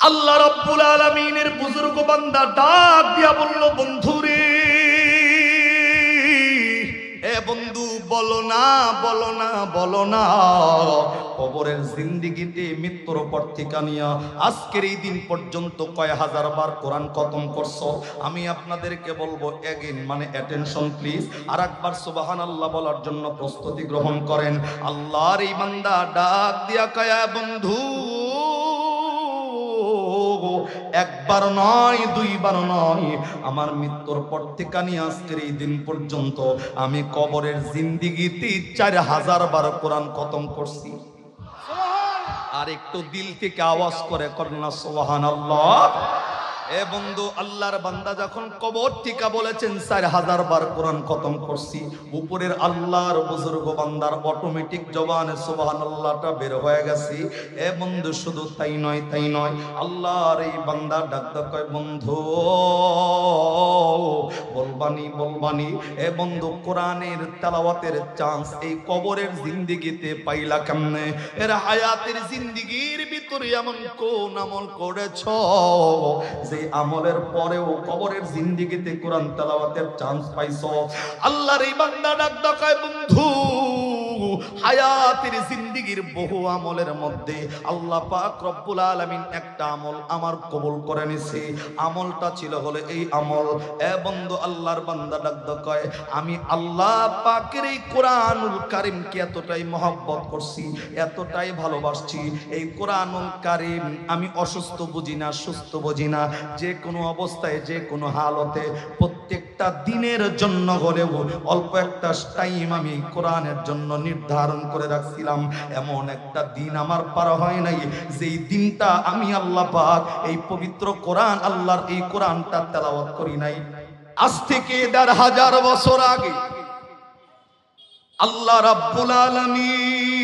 আল্লাহ রাব্বুল আলামিনের বুজুর্গ বান্দা ডাক দিয়া বলল, বন্ধুরে, এ বন্ধু, বলো না বলো না বলো না, কবরের জিন্দেগিতে মৃত্যুর পর থেকে নিয়া আজকের এই দিন পর্যন্ত কয় হাজার বার কোরআন খতম করছো? আমি আপনাদেরকে বলবো এগেইন, মানে অ্যাটেনশন প্লিজ, আর একবার সুবহানাল্লাহ বলার জন্য প্রস্তুতি গ্রহণ করেন। আল্লাহর এই বান্দা ডাক দিয়া কয়, বন্ধু, একবার নয়, দুইবার নয়, আমার মৃত্যুর পর থেকে নিয়ে আজকের এই দিন পর্যন্ত আমি কবরের জিন্দেগিতে 4000 বার কোরআন খতম করছি। আর একটু দিল থেকে আওয়াজ করে করনা সুবহানাল্লাহ। এ বন্ধু, আল্লাহর বান্দা যখন কবর থেকে বলেছেন 4000 বার কোরআন খতম করছি, উপরের আল্লাহর বুজুর্গ বান্দার অটোমেটিক জবানে সুবহানাল্লাহটা বের হয়ে গেছে। এ বন্ধু, শুধু তাই নয়, তাই নয়, আল্লাহর এই বান্দা ডাকতে কয়, বন্ধু বলবানি বলবানি, এ বন্ধু, কোরআনের তেলাওয়াতের চান্স এই কবরের জিন্দেগিতে পাইলা কেমনে? এর হায়াতের জিন্দেগির ভিতরে এমন কোন আমল করেছো যে আমলের পরেও কবরের জিন্দেগিতে কোরআন তেলাওয়াতের চান্স পাইছো? আল্লাহর এই বান্দা ডাকতে কয়, বন্ধু, হায়াতের জিন্দেগির বহু আমলের মধ্যে আল্লাহ পাক রব্বুল আলামিন একটা আমল আমার কবুল করে নিছে। আমলটা ছিল হলো এই আমল। এ বন্ধু, আল্লাহর বান্দা ডাকতে কয়, আমি আল্লাহ পাকের এই কোরআনুল কারীমকে এতটাই মহব্বত করছি, এতটাই ভালোবাসছি, এই কোরআনুল কারীম আমি অসুস্থ বুঝি না, সুস্থ বুঝি না, যে কোনো অবস্থায়, যে কোনো হালতে, প্রত্যেকটা দিনের জন্য হলেও অল্প একটা টাইম আমি কোরআনের জন্য নির্ধারণ করে রাখছিলাম। এমন একটা দিন আমার পার হয় নাই যেই দিনটা আমি আল্লাহ পাক এই পবিত্র কোরআন, আল্লাহর এই কোরআনটা তেলাওয়াত করি নাই। আজ থেকে ১৫০০ বছর আগে আল্লাহ রাব্বুল আলামিন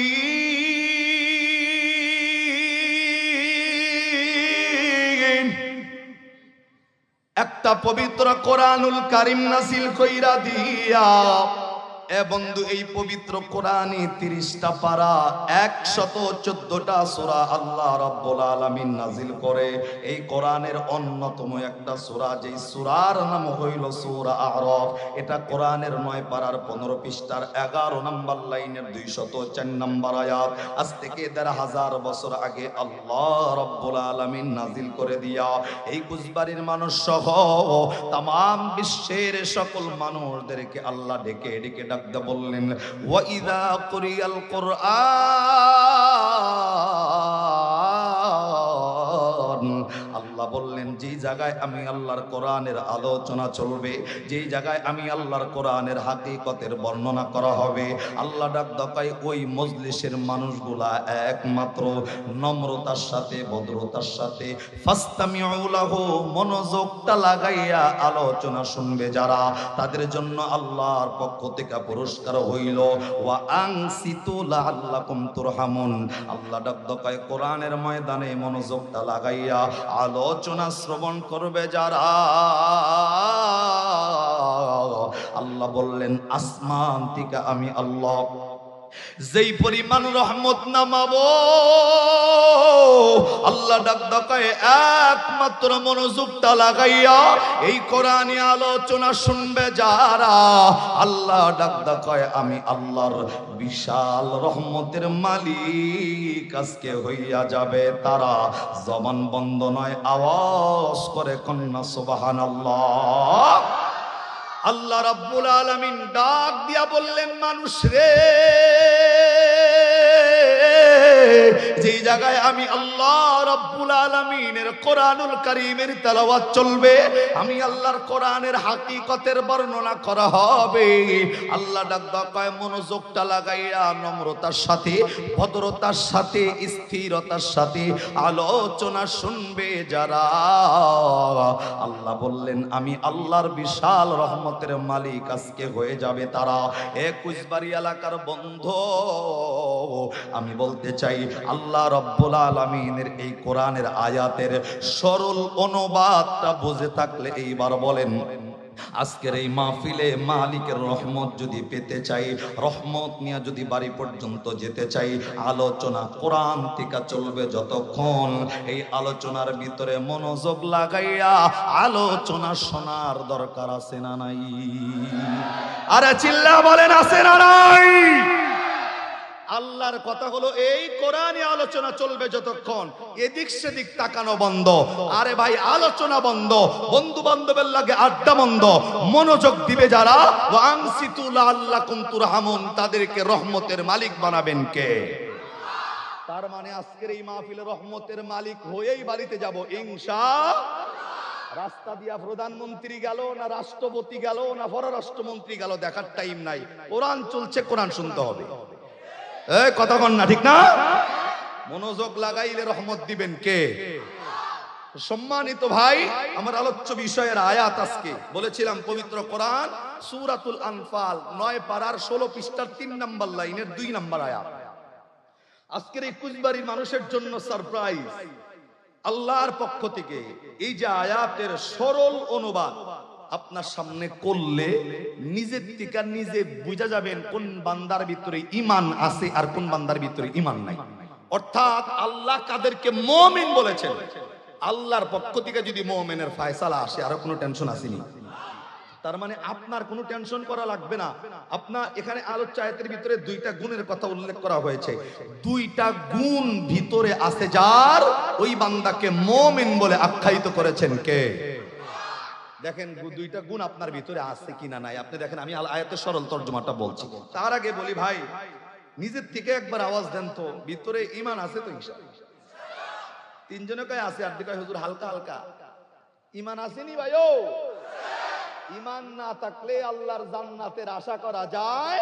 একটা পবিত্র কোরআনুল কারীম নাযিল কইরা দিয়া, এ বন্ধু, এই পবিত্র কোরআনে 30টা পারা, 114টা সূরা আল্লাহ রাব্বুল আলামিন নাযিল করে। এই কোরআনের অন্যতম একটা সূরা, যেই সূরার নাম হইল সূরা আ'রাফ। এটা কোরআনের 9 পারার 15 পৃষ্ঠার 11 নম্বর লাইনের 204 নম্বর আয়াত। আজ থেকে ১৫০০ বছর আগে আল্লাহ রাব্বুল আলামিন নাযিল করে দিয়া এই কুচবাড়ির মানুষ সহ তাম বিশ্বের সকল মানুষদেরকে আল্লাহ ডেকে ডেকে ডাকতে বললেন, ওয়া ইযা কুরিয়াল কুরআন, আল্লাহ বললেন, যেই জায়গায় আমি আল্লাহর কোরআনের আলোচনা চলবে, যেই জায়গায় আমি আল্লাহর কোরআনের হাকিকতের বর্ণনা করা হবে, আল্লাহ ডাক দেয় ওই মজলিসের মানুষগুলা একমাত্র নম্রতার সাথে, ভদ্রতার সাথে ফাস্তামিউ লাহু, মনোযোগটা লাগাইয়া আলোচনা শুনবে যারা, তাদের জন্য আল্লাহর পক্ষ থেকে পুরস্কার হইল ওয়া আনসিতু লাআল্লাকুম তুরহামুন। আল্লাহ ডাক দেয় কোরআনের ময়দানে মনোযোগটা লাগাইয়া আলোচনা শ্রবণ করবে যারা, আল্লাহ বললেন আসমান থেকে আমি আল্লাহ যেই পরিমাণ রহমত নামাবো, আল্লাহ ডাক দেয় একমাত্র মনোযোগটা লাগাইয়া এই কোরআনী আলোচনা শুনবে যারা, আল্লাহ ডাক দেয় আমি আল্লাহর বিশাল রহমতের মালিক আজকে হইয়া যাবে তারা। জবান বন্ধ নয়, আওয়াজ করে কন্যা সুবহানাল্লাহ। আল্লাহ রাব্বুল আলামিন ডাক দিয়া বললেন, মানুষ রে, যেই জায়গায় আমি আল্লাহ রাব্বুল আলামিনের কোরআনুল কারীমের তেলাওয়াত চলবে, আমি আল্লাহর কোরআনের হাকিকতের বর্ণনা করা হবে, আল্লাহ ডাক দেয় মনোযোগটা লাগাইয়া নম্রতার সাথে, ভদ্রতার সাথে, স্থিরতার সাথে আলোচনা শুনবে যারা, আল্লাহ বললেন আমি আল্লাহর বিশাল রহমতের মালিক আজকে হয়ে যাবে তারা। এ কুচবাড়ি এলাকার বন্ধু, আমি বলতে চাই, আল্লাহ রাব্বুল আলামিনের এই কোরআনের আয়াতের সরল অনুবাদটা বুঝে থাকলে এইবার বলেন আজকের এই মাহফিলে মালিকের রহমত যদি পেতে চাই, রহমত নিয়ে যদি বাড়ি পর্যন্ত যেতে চাই, আলোচনা কোরআন থেকে চলবে যতক্ষণ। এই আলোচনার ভিতরে মনোযোগ লাগাইয়া আলোচনা শোনার দরকার আছে না নাই? আরে চিল্লা বলেন আছে না নাই? আল্লাহর কথা হলো এই কোরআনে আলোচনা চলবে যতক্ষণ, এদিক সেদিক তাকানো বন্ধ। আরে ভাই আলোচনা বন্ধ, বন্ধু বান্ধবের লাগে আড্ডা বন্ধ। মনোযোগ দিবে যারা, ওয়ানসিতু লাআল্লাকুম তুরহামুন, তাদেরকে রহমতের মালিক বানাবেন কে? তার মানে আজকের এই মাহফিলে রহমতের মালিক হয়েই বাড়িতে যাব ইনশাআল্লাহ। রাস্তা দিয়া প্রধানমন্ত্রী গেল না রাষ্ট্রপতি গেল না পররাষ্ট্রমন্ত্রী গেল দেখার টাইম নাই। কোরআন চলছে, কোরআন শুনতে হবে। কথা কন না, ঠিক না? মনোযোগ লাগাইলে রহমত দিবেন কে? সম্মানিত ভাই, আমার আলোচ্য বিষয়ের আয়াত আজকে বলেছিলাম পবিত্র কোরআন সূরাতুল আনফাল 9 পারার 16 পৃষ্ঠার 3 নম্বর লাইনের 2 নম্বর আয়াত। আজকের এই কুচবাড়ির মানুষের জন্য সারপ্রাইজ আল্লাহর পক্ষ থেকে। এই যে আয়াতের সরল অনুবাদ আপনার সামনে করলে নিজের থেকে নিজে বুঝা যাবেন কোন বান্দার ভিতরে ঈমান আছে আর কোন বান্দার ভিতরে ঈমান নাই। অর্থাৎ আল্লাহ কাদেরকে মুমিন বলেছেন, আল্লাহর পক্ষ থেকে যদি মুমিনের ফয়সালা আসে আর কোনো টেনশন আসেনি। তার মানে আপনার কোনো টেনশন করা লাগবে না। আপনার এখানে আলোচ্য আয়াতের ভিতরে 2টা গুণের কথা উল্লেখ করা হয়েছে। 2টা গুণ ভিতরে আছে যার, ওই বান্দাকে মুমিন বলে আখ্যায়িত করেছেন কে? দেখেন 2টা গুণ আপনার ভিতরে আছে কিনা নাই আপনি দেখেন। আমি আয়াতের সরল তর্জমাটা বলছি। তার আগে বলি ভাই, নিজের থেকে একবার আওয়াজ দেন তো, ভিতরে ঈমান আছে তো? ইনশাআল্লাহ 3 জনে কয় আছে, আর কয় হুজুর হালকা হালকা। ঈমান আসেনি ভাইও? ঈমান না থাকলে আল্লাহর জান্নাতের আশা করা যায়?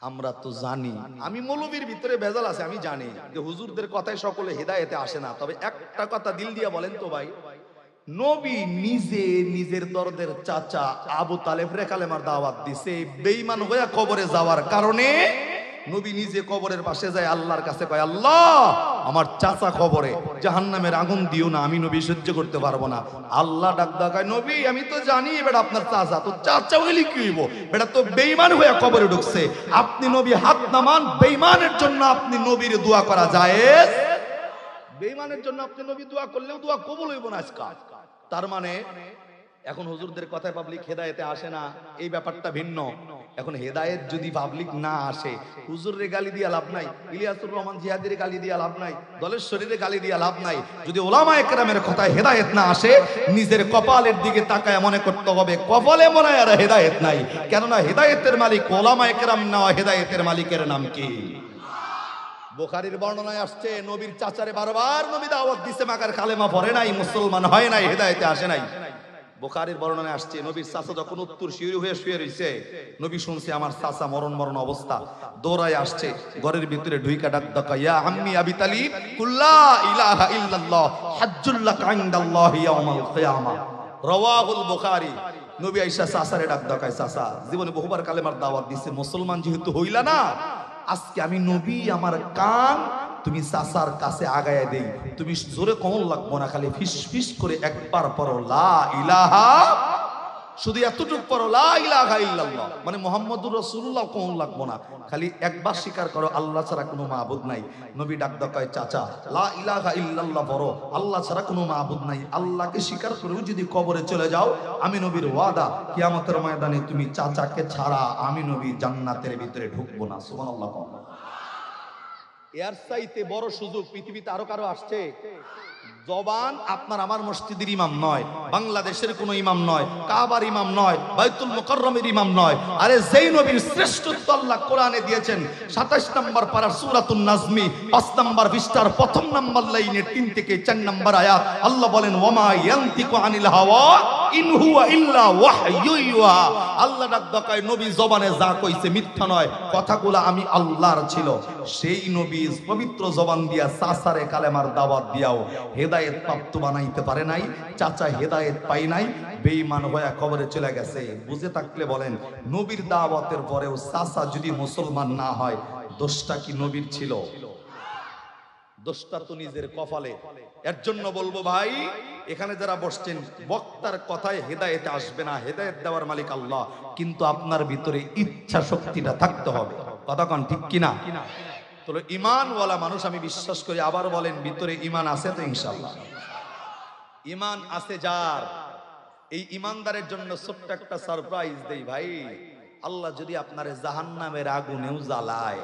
আমরা তো জানি, আমি মৌলবীর ভিতরে ভেজাল আছে, আমি জানি যে হুজুরদের কথায় সকলে হেদায়েতে আসে না। তবে একটা কথা দিল দিয়ে বলেন তো ভাই, নবী নিজে নিজের দরদের চাচা আবু তালেবরে কালেমার দাওয়াত দিছে। বেঈমান হয়ে কবরে যাওয়ার কারণে নবী নিজে কবরের পাশে যায় আল্লাহর কাছে কয়, আল্লাহ আমার চাচা কবরে জাহান্নামের আগুন দিও না, আমি নবী সহ্য করতে পারবো না। আল্লাহ ডাক দেয়, নবী আমি তো জানি বেটা আপনার চাচা, তো চাচা হইলে কি হইব? বেটা তো বেঈমান হয়ে কবরে ঢুকছে। আপনি নবী হাত নামান, বেঈমানের জন্য আপনি নবীর দোয়া করা জায়েজ। বেঈমানের জন্য আপনি নবী দোয়া করলেও দোয়া কবুল হইব না আজকাল। তার মানে এখন হুজুরদের কথায় পাবলিক হেদায়েতে আসে না, এই ব্যাপারটা ভিন্ন। এখন হেদায়েত যদি পাবলিক না আসে, হুজুরের গালি দিয়ে লাভ নাই, ইলিয়াসুর রহমান জিহাদের গালি দিয়ে লাভ নাই, দলের শরীরে গালি দিয়ে লাভ নাই। যদি ওলামায়ে কেরামের কথায় হেদায়েত না আসে, নিজের কপালের দিকে তাকায় মনে করতে হবে কপালে মনে হয় আর হেদায়েত নাই। কেননা হেদায়েতের মালিক ওলামায়ে কেরাম না, হেদায়েতের মালিকের নাম কি? বুখারীর বর্ণনায় আসছে, নবীর চাচারে বারবার নবী দাওয়াত দিছে, মাগার কালেমা পড়ে নাই, মুসলমান হয় নাই, হেদায়েতে আসে নাই। বুখারীর বর্ণনায় আসছে, নবীর চাচা যখন উত্তর শিউরি হয়ে শুয়ে রইছে, নবী শুনছে আমার চাচা মরণ অবস্থা, দৌড়ায় আসছে, ঘরের ভিতরে ঢুইকা ডাক দাকা, ইয়া আম্মি আবি তালিব কুল্লা ইলাহা ইল্লাল্লাহ হাজ্জুল লাকা ইনদাল্লাহি ইয়াউমাল কিয়ামা। রাওয়াহুল বুখারী। নবী আয়েশা চাচারে ডাক দাকায়, চাচা জীবনে বহুবার কালেমার দাওয়াত দিছে, মুসলমান যেহেতু হইলা না, আজকে আমি নবী, আমার কান তুমি চাচার কাছে আগায় দেই, তুমি জোরে কমল লাগবো না, খালি ফিস ফিস করে একবার পড়ো লা ইলাহা, শুধু এতটুকু পড়ো লা ইলাহা ইল্লাল্লাহ, মানে মুহাম্মদুর রাসূলুল্লাহ কমল লাগবো না, খালি একবার স্বীকার করো আল্লাহ ছাড়া কোনো মাবুদ নাই। নবী ডাক দেয়, চাচা লা ইলাহা ইল্লাল্লাহ পড়ো, আল্লাহ ছাড়া কোনো মাবুদ নাই, আল্লাহকে স্বীকার করেও যদি কবরে চলে যাও, আমি নবীর ওয়াদা কিয়ামতের ময়দানে তুমি চাচাকে ছাড়া আমি নবী জান্নাতের ভিতরে ঢুকবো না। সুবহানাল্লাহ। এর চাইতে বড় সুযোগ পৃথিবীতে আরো কারো আসছে? জবান আপনার আমার মসজিদের ইমাম নয়, বাংলাদেশের কোন ইমাম নয়, কাবার ইমাম নয়, বাইতুল মুকাররমের ইমাম নয়। আরে যেই নবীর শ্রেষ্ঠত্ব আল্লাহ কোরআনে দিয়েছেন, 27 নম্বর পারা সূরাতুন নাজমি 5 নম্বর পৃষ্ঠার 1 নম্বর লাইনের 3 থেকে 4 নম্বর আয়াত, আল্লাহ বলেন ওয়ামা ইয়ান্তিকু আনিল হাওয়া ইন হুয়া ইল্লা ওয়াহয়ু ইউহা। আল্লাহ ডাক দেয়, নবী জবানে যা কইছে মিথ্যা নয়, কথাগুলো আমি আল্লাহর ছিল। সেই নবী পবিত্র জবান দিয়া চাচারে কালেমার দাওয়াত দিয়াও হেদায়েত প্রাপ্ত বানাইতে পারে নাই, চাচা হেদায়েত পাই নাই, বেঈমান হয়ে কবরে চলে গেছে। বুঝে থাকলে বলেন, নবীর দাওয়াতের পরেও চাচা যদি মুসলমান না হয়, দোষটা কি নবীর ছিল? দোষটা তো নিজের কপালে। এর জন্য বলবো ভাই, এখানে যারা বসছেন, বক্তার কথায় হেদায়েতে আসবে না, হেদায়েত দেওয়ার মালিক আল্লাহ, কিন্তু আপনার ভিতরে ইচ্ছা শক্তিটা থাকতে হবে। কথা কোন ঠিক কিনা? তো ঈমানওয়ালা মানুষ আমি বিশ্বাস করি। আবার বলেন, ভিতরে ঈমান আছে তো? ইনশাআল্লাহ ঈমান আছে যার, এই ঈমানদারের জন্য ছোট্ট একটা সারপ্রাইজ দেই ভাই। আল্লাহ যদি আপনারে জাহান্নামের আগুনেও জ্বালায়,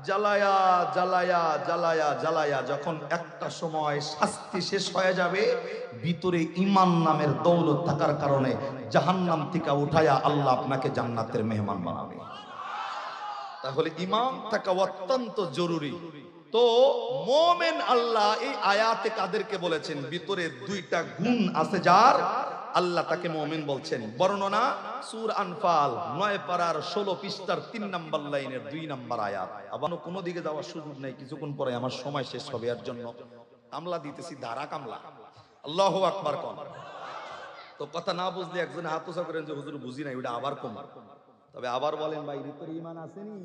জ্বালায়া জ্বালায়া জ্বালায়া জ্বালায়া যখন একটা সময় শাস্তি শেষ হয়ে যাবে, ভিতরে ঈমান নামের দৌলত থাকার কারণে জাহান্নাম থেকে উঠায়া আল্লাহ আপনাকে জান্নাতের মেহমান বানাবে। তাহলে ঈমান থাকা অত্যন্ত জরুরি। তো মুমিন, আল্লাহ এই আয়াতে কাদেরকে বলেছেন? ভিতরে দুইটা গুণ আছে যার, আল্লাহ তাকে মুমিন বলছেন। বর্ণনা সূরা আনফাল 9 পারার 16 পৃষ্ঠার 3 নম্বর লাইনের 2 নম্বর আয়াত। আবার কোনো দিকে যাওয়ার সুযোগ নাই, কিছুক্ষণ পরে আমার সময় শেষ হবে, এর জন্য কামলা দিতেছি, ধারা কামলা। আল্লাহু আকবার কোন। তো কথা না বুঝলে একজনে হাত উঁচা করেন যে হুজুর বুঝি নাই, ওটা আবার কম। তবে আবার বলেন ভাই, ভিতরে ঈমান আসেনি?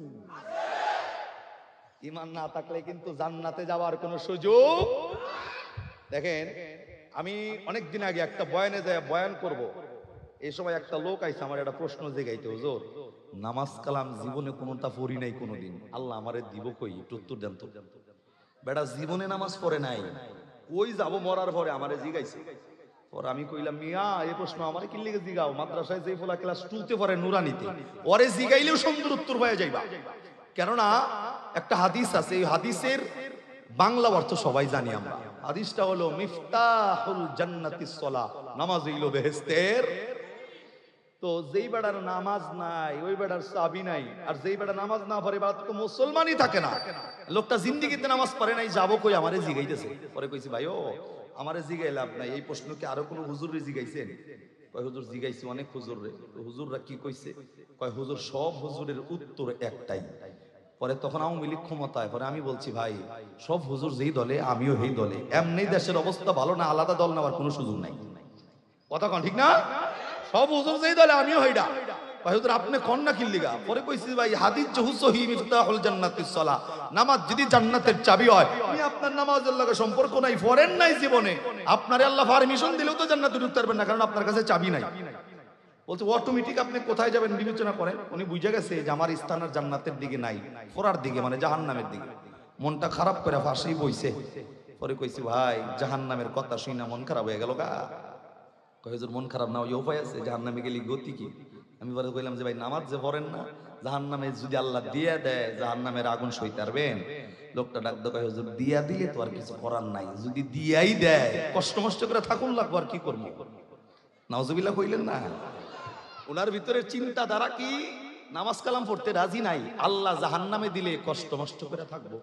ঈমান না থাকলে কিন্তু জান্নাতে যাওয়ার কোনো সুযোগ। দেখেন, আমি অনেকদিন আগে একটা বয়ানে যায় বয়ান করব, এই সময় একটা লোক আইছে আমার একটা প্রশ্ন জিগাইতে, হুজুর নামাজ কালাম জীবনে কোনোটা পড়ি নাই কোনোদিন, আল্লাহ আমারে দিব কই, একটু উত্তর দেন তো। বেটা জীবনে নামাজ পড়ে নাই, ওই যাব মরার পরে আমারে জিগাইছে। পরে আমি কইলাম, মিয়া এই প্রশ্ন আমারে কি লিগে জিগাও? মাদ্রাসায় যে ফলা ক্লাস 2 তে পড়ে নুরানিতে, ওরে জিগাইলেও সুন্দর উত্তর পাওয়া যাইবা। কেননা একটা হাদিস আছে, এই হাদিসের বাংলা অর্থ সবাই জানি আমরা। হাদিসটা হলো মিফতাহুল জান্নাতিস সালাহ, নামাজ হইলো বেহেশতের। তো যেই বেড়ার নামাজ নাই ওই বেড়ার চাবি নাই, আর যেই বেড়া নামাজ না পড়ে বেড়া তো মুসলমানই থাকে না। লোকটা জিন্দেগিতে নামাজ পড়ে নাই, যাবো কই? আমারে জিগাইতেছে। পরে কইছি, ভাই ও আমারে জিগাই লাভ নাই, এই প্রশ্ন কি আরো কোনো হুজুরে জিগাইছেন? কয় হুজুর জিগাইছি অনেক হুজুরে। তো হুজুররা কি কইছে? কয় হুজুর সব হুজুরের উত্তর একটাই। পরে তখন আওয়ামী লীগ ক্ষমতায়, পরে আমি বলছি, ভাই সব হুজুর যেই দলে আমিও সেই দলে, এমনি দেশের অবস্থা ভালো না, আলাদা দল নেওয়ার কোনো সুযোগ নাই। কথা কোন ঠিক না? সব হুজুর যেই দলে আমিও হইডা। ভাই হুজুর আপনি কোন না কিল্লিগা? পরে কইছি, ভাই হাদিস যে সহিহ মিফতাহুল জান্নাতিস সালাহ, নামাজ যদি জান্নাতের চাবি হয়, আপনি আপনার নামাজের লগে সম্পর্ক নাই, পড়েন নাই জীবনে, আপনারে আল্লাহ পারমিশন দিলেও তো জান্নাতে ঢুকতে পারবেন না, কারণ আপনার কাছে চাবি নাই। বলছে অটোমেটিক আপনি কোথায় যাবেন বিবেচনা করেন। উনি বুঝে গেছে যে আমার স্থান আর জান্নাতের দিকে নাই, ফোরার দিকে, মানে জাহান্নামের দিকে। মনটা খারাপ করে ফাঁসেই বইছে। পরে কইছি, ভাই জাহান্নামের কথা শুনে মন খারাপ হয়ে গেল গা? কয় হুজুর মন খারাপ না, ওই উপায় আছে, জাহান্নামে গেলে গতি কি? আমি পরে কইলাম যে ভাই নামাজ যে পড়েন না, জাহান্নামে যদি আল্লাহ দিয়া দেয় জাহান্নামের আগুন সইতে পারবেন? লোকটা ডাক দো, কয় হুজুর দিয়া দিলে তো আর কিছু করার নাই, যদি দিয়াই দেয় কষ্ট মষ্ট করে থাকুন লাগবো, আর কি করবো? নাউজুবিল্লাহ কইলেন না? ওনার ভিতরে চিন্তাধারা কি? নামাজ কালাম পড়তে রাজি নাই, আল্লাহ জাহান্নামে দিলে কষ্ট মষ্ট করে থাকবো।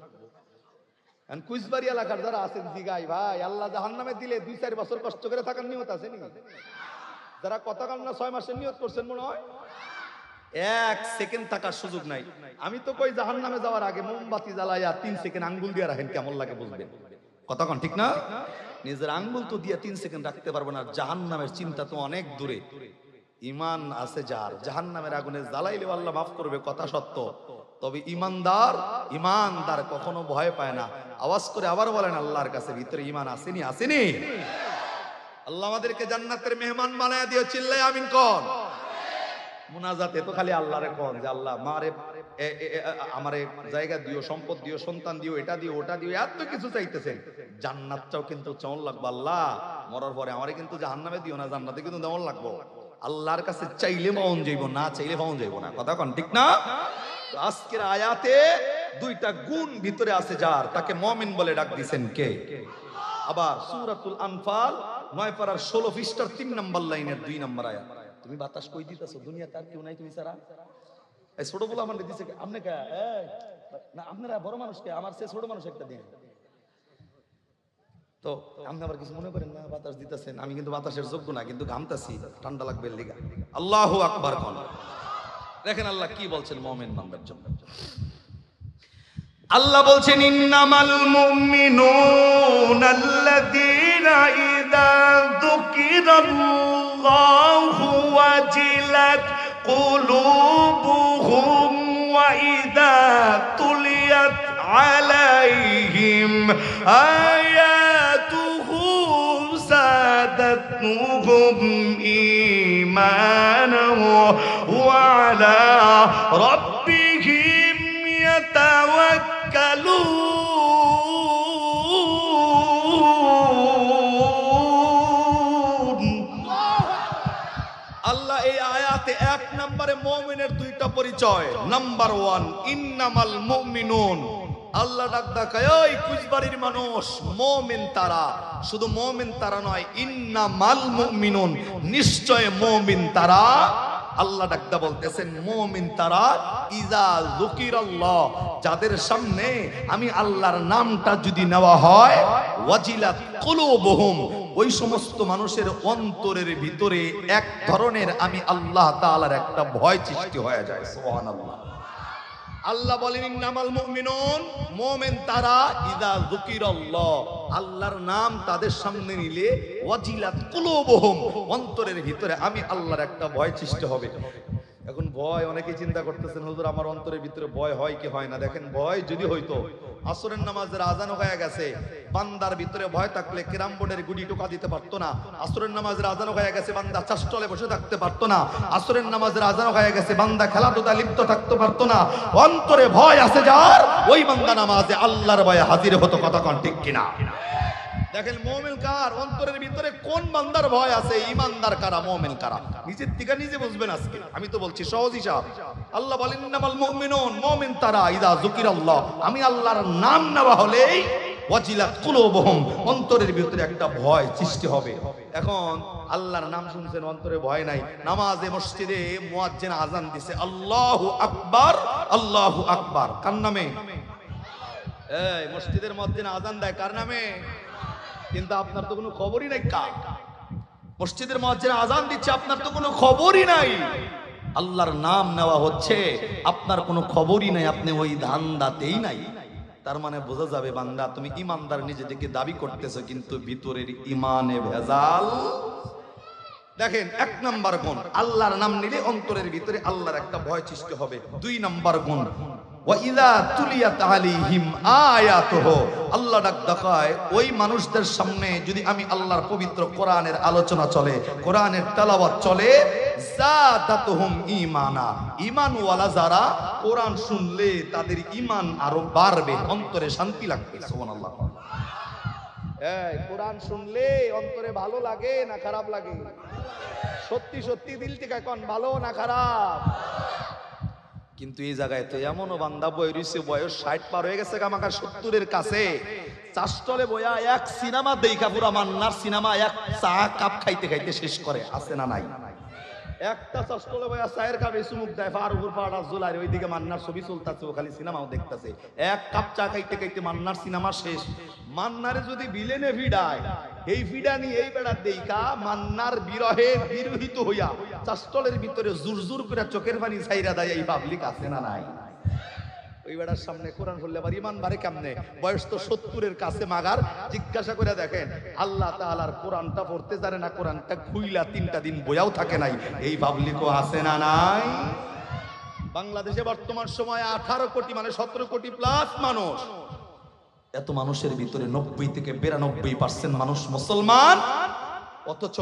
কুইজবাড়ি এলাকার যারা আছেন জিগাই, ভাই আল্লাহ জাহান্নামে দিলে 2-4 বছর কষ্ট করে থাকার নিয়ত আছে নি? যারা কথা কাল না 6 মাসের নিয়ত করছেন মনে হয়, 1 সেকেন্ড থাকার সুযোগ নাই। আমি তো কই জাহান্নামে যাওয়ার আগে মোমবাতি জ্বালায়া 3 সেকেন্ড আঙ্গুল দিয়ে রাখেন, কেমন লাগে বুঝবেন। কথা কোন ঠিক না? নিজের আঙ্গুল তো দিয়ে 3 সেকেন্ড রাখতে পারবো না, জাহান্নামের চিন্তা তো অনেক দূরে। ঈমান আছে যার, জাহান্নামের আগুনে জ্বালাইলে আল্লাহ মাফ করবে, কথা সত্য। তবে ঈমানদার কখনো ভয় পায় না। আওয়াজ করে আবার বলেন, আল্লাহর কাছে ভিতরে ঈমান আসেনি? আসেনি? আল্লাহ আমাদেরকে জান্নাতের মেহমান বানায় দিও, চিল্লায় আমিন কোন। মুনাজাতে তো খালি আল্লাহরে কোন যে আল্লাহ মারে আমারে জায়গা দিও, সম্পদ দিও, সন্তান দিও, এটা দিও, ওটা দিও, এত কিছু চাইতেছেন। জান্নাতটাও কিন্তু চাওন লাগবে, আল্লাহ মরার পরে আমারে কিন্তু জাহান্নামে দিও না, জান্নাতে কিন্তু দেওয়ান লাগবো। আল্লাহর কাছে চাইলে পাওন যাইব, না চাইলে পাওন যাইব না। কথা কোন ঠিক না? আজকের আয়াতে দুইটা গুণ ভিতরে আছে যার, তাকে মুমিন বলে ডাক দিবেন কে? আবার সূরাতুল আনফাল 9 পারার 16 পৃষ্ঠার 3 নম্বর লাইনের 2 নম্বর আয়াত। তুমি বাতাস কই দিতেছো? দুনিয়াতে আর কেউ নাই তুমি ছাড়া? এই ছোট বলে আমারে দিছে আপনি কে? না আপনারা বড় মানুষকে, আমার চেয়ে ছোট মানুষ একটা দিন। তো আপনি আবার কিছু মনে করেন না, বাতাস দিতেছেন, আমি কিন্তু বাতাসের যোগ্য না, কিন্তু ঘামতাছি, ঠান্ডা লাগবে লিগা। আল্লাহু আকবার কোন। দেখেন আল্লাহ কি বলছেন মুমিন বান্দার জন্য। আল্লাহ বলছেন, ইন্নামাল মুমিনুনাল্লাযীনা ইযা যুকিরাল্লাহু ওয়াজিলাত কুলুবুহুম ওয়া ইযা তুলিয়াত আলাইহিম আয়াতুহু زادتهم إيمانا وعلى ربهم يتوكلون আল্লাহ এই আয়াতে এক নম্বরে মুমিনের দুইটা পরিচয়। নাম্বার 1, ইন্নামাল মুমিনুন। আল্লাহ ডাক দেখায়, ওই কুচবাড়ির মানুষ, মুমিন তারা। শুধু মুমিন তারা নয়, ইন্নামাল মুমিনুন, নিশ্চয় মুমিন তারা। আল্লাহ ডাকদা বলতেছেন মুমিন তারা ইজা যুকিরাল্লাহ, যাদের সামনে আমি আল্লাহর নামটা যদি নেওয়া হয়, ওয়াজিলাত কুলুবুহুম, ওই সমস্ত মানুষের অন্তরের ভিতরে এক ধরনের আমি আল্লাহ তাআলার একটা ভয় সৃষ্টি হয়ে যায়। সুবহানাল্লাহ। আল্লাহ বলেন ইন্নামাল মুমিনুন, মুমিন তারা ইজা যুকিরাল্লাহ, আল্লাহর নাম তাদের সামনে নিলে ওয়াজিলাত কুলুবুহুম, অন্তরের ভিতরে আমি আল্লাহর একটা ভয় সৃষ্টি হবে। এখন ভয়, অনেকে চিন্তা করতেছেন হুজুর আমার অন্তরের ভিতরে ভয় হয় কি হয় না। দেখেন, ভয় যদি হইতো, আসরের নামাজের আজান হয়ে গেছে, বান্দার ভিতরে ভয় থাকলে ক্যারাম বোর্ডের গুটি টোকা দিতে পারতো না। আসরের নামাজের আজান হয়ে গেছে, বান্দা চাষটলে বসে থাকতে পারতো না। আসরের নামাজের আজান হয়ে গেছে, বান্দা খেলাধুলা লিপ্ত থাকতে পারতো না। অন্তরে ভয় আছে যার, ওই বান্দা নামাজে আল্লাহর ভয়ে হাজির হতো। কথা কোন ঠিক কিনা? দেখেন মুমিন কার, অন্তরের ভিতরে কোন বান্দার ভয় আছে, ঈমানদার কারা, মুমিন কারা, নিজের থেকে নিজে বুঝবেন। আজকে আমি তো বলছি সহজ হিসাব। আল্লাহ বলেন ইন্নামাল মুমিনুন, মুমিন তারা ইযা যুকিরাল্লাহ, আমি আল্লাহর নাম নেওয়া হলেই ওয়াজিলাত কুলুবুহুম, অন্তরের ভিতরে একটা ভয় সৃষ্টি হবে। এখন আল্লাহর নাম শুনছেন, অন্তরে ভয় নাই। নামাজে মসজিদে মুয়াজ্জিন আজান দিছে, আল্লাহু আকবার, আল্লাহু আকবার, কার নামে? এই মসজিদের মুয়াজ্জিন আজান দেয় কার নামে? কিন্তু আপনার তো কোনো খবরই নাই। মসজিদের মুয়াজ্জিন আজান দিচ্ছে, আপনার তো কোনো খবরই নাই। আল্লাহর নাম নেওয়া হচ্ছে, আপনার কোনো খবরই নাই, আপনি ওই ধান্দাতেই নাই। তার মানে বোঝা যাবে বান্দা তুমি ঈমানদার নিজেকে দাবি করতেছো, কিন্তু ভিতরের ঈমানে ভেজাল। দেখেন, 1 নাম্বার গুণ, আল্লাহর নাম নিলে অন্তরের ভিতরে আল্লাহর একটা ভয় সৃষ্টি হবে। 2 নাম্বার গুণ, ওয়াইদা তুলিয়াত আলাইহিম আয়াতুহু, আল্লাহ ডাক দেখায় ওই মানুষদের সামনে যদি আমি আল্লাহর পবিত্র কোরআনের আলোচনা চলে, কোরআনের তেলাওয়াত চলে, যাদাতুহুম ঈমানা, ঈমানওয়ালা যারা কোরআন শুনলে তাদের ঈমান আরো বাড়বে, অন্তরে শান্তি লাগবে। সুবহানাল্লাহ। এই কোরআন শুনলে অন্তরে ভালো লাগে না খারাপ লাগে? সত্যি সত্যি দিল থেকে কোন ভালো না খারাপ? কিন্তু এই জায়গায় তো এমনও বান্দা বই রইছে, বয়স 60 পার হয়ে গেছে, আমাকে 70-এর কাছে, চাষটলে বয়া এক সিনেমা দেখা পুরা মান্নার সিনেমা এক চা কাপ খাইতে খাইতে শেষ করে। আছে না নাই? একটা চাষটলে বয়া চায়ের কাপে চুমুক দেয়, ফারুকুর পাড়া জুলাই, ওইদিকে মান্নার ছবি চলতেছে, ও খালি সিনেমাও দেখতেছে। এক কাপ চা খাইতে খাইতে মান্নার সিনেমা শেষ। মান্নারে যদি বিলেনে ভিড়ায়, এই ভিড়া নিয়ে এই বেড়া দেখা মান্নার বিরহে বিরহিত হইয়া চাষটলের ভিতরে জুর জুর করে চোখের পানি ছাইরা দেয়। এই পাবলিক আছে না নাই? ওই বেড়ার সামনে কোরআন পড়লে আবার ঈমান বাড়ে কেমনে? বয়স তো 70-এর কাছে মাগার। জিজ্ঞাসা করে দেখেন, আল্লাহ তাআলার কোরআনটা পড়তে জানে না, কোরআনটা খুইলা 3টা দিন বইয়াও থাকে নাই। এই পাবলিকও আছে না নাই? বাংলাদেশে বর্তমান সময়ে 18 কোটি, মানে 17 কোটি প্লাস মানুষ। এত মানুষের ভিতরে 90 থেকে 92% মানুষ মুসলমান, অথচ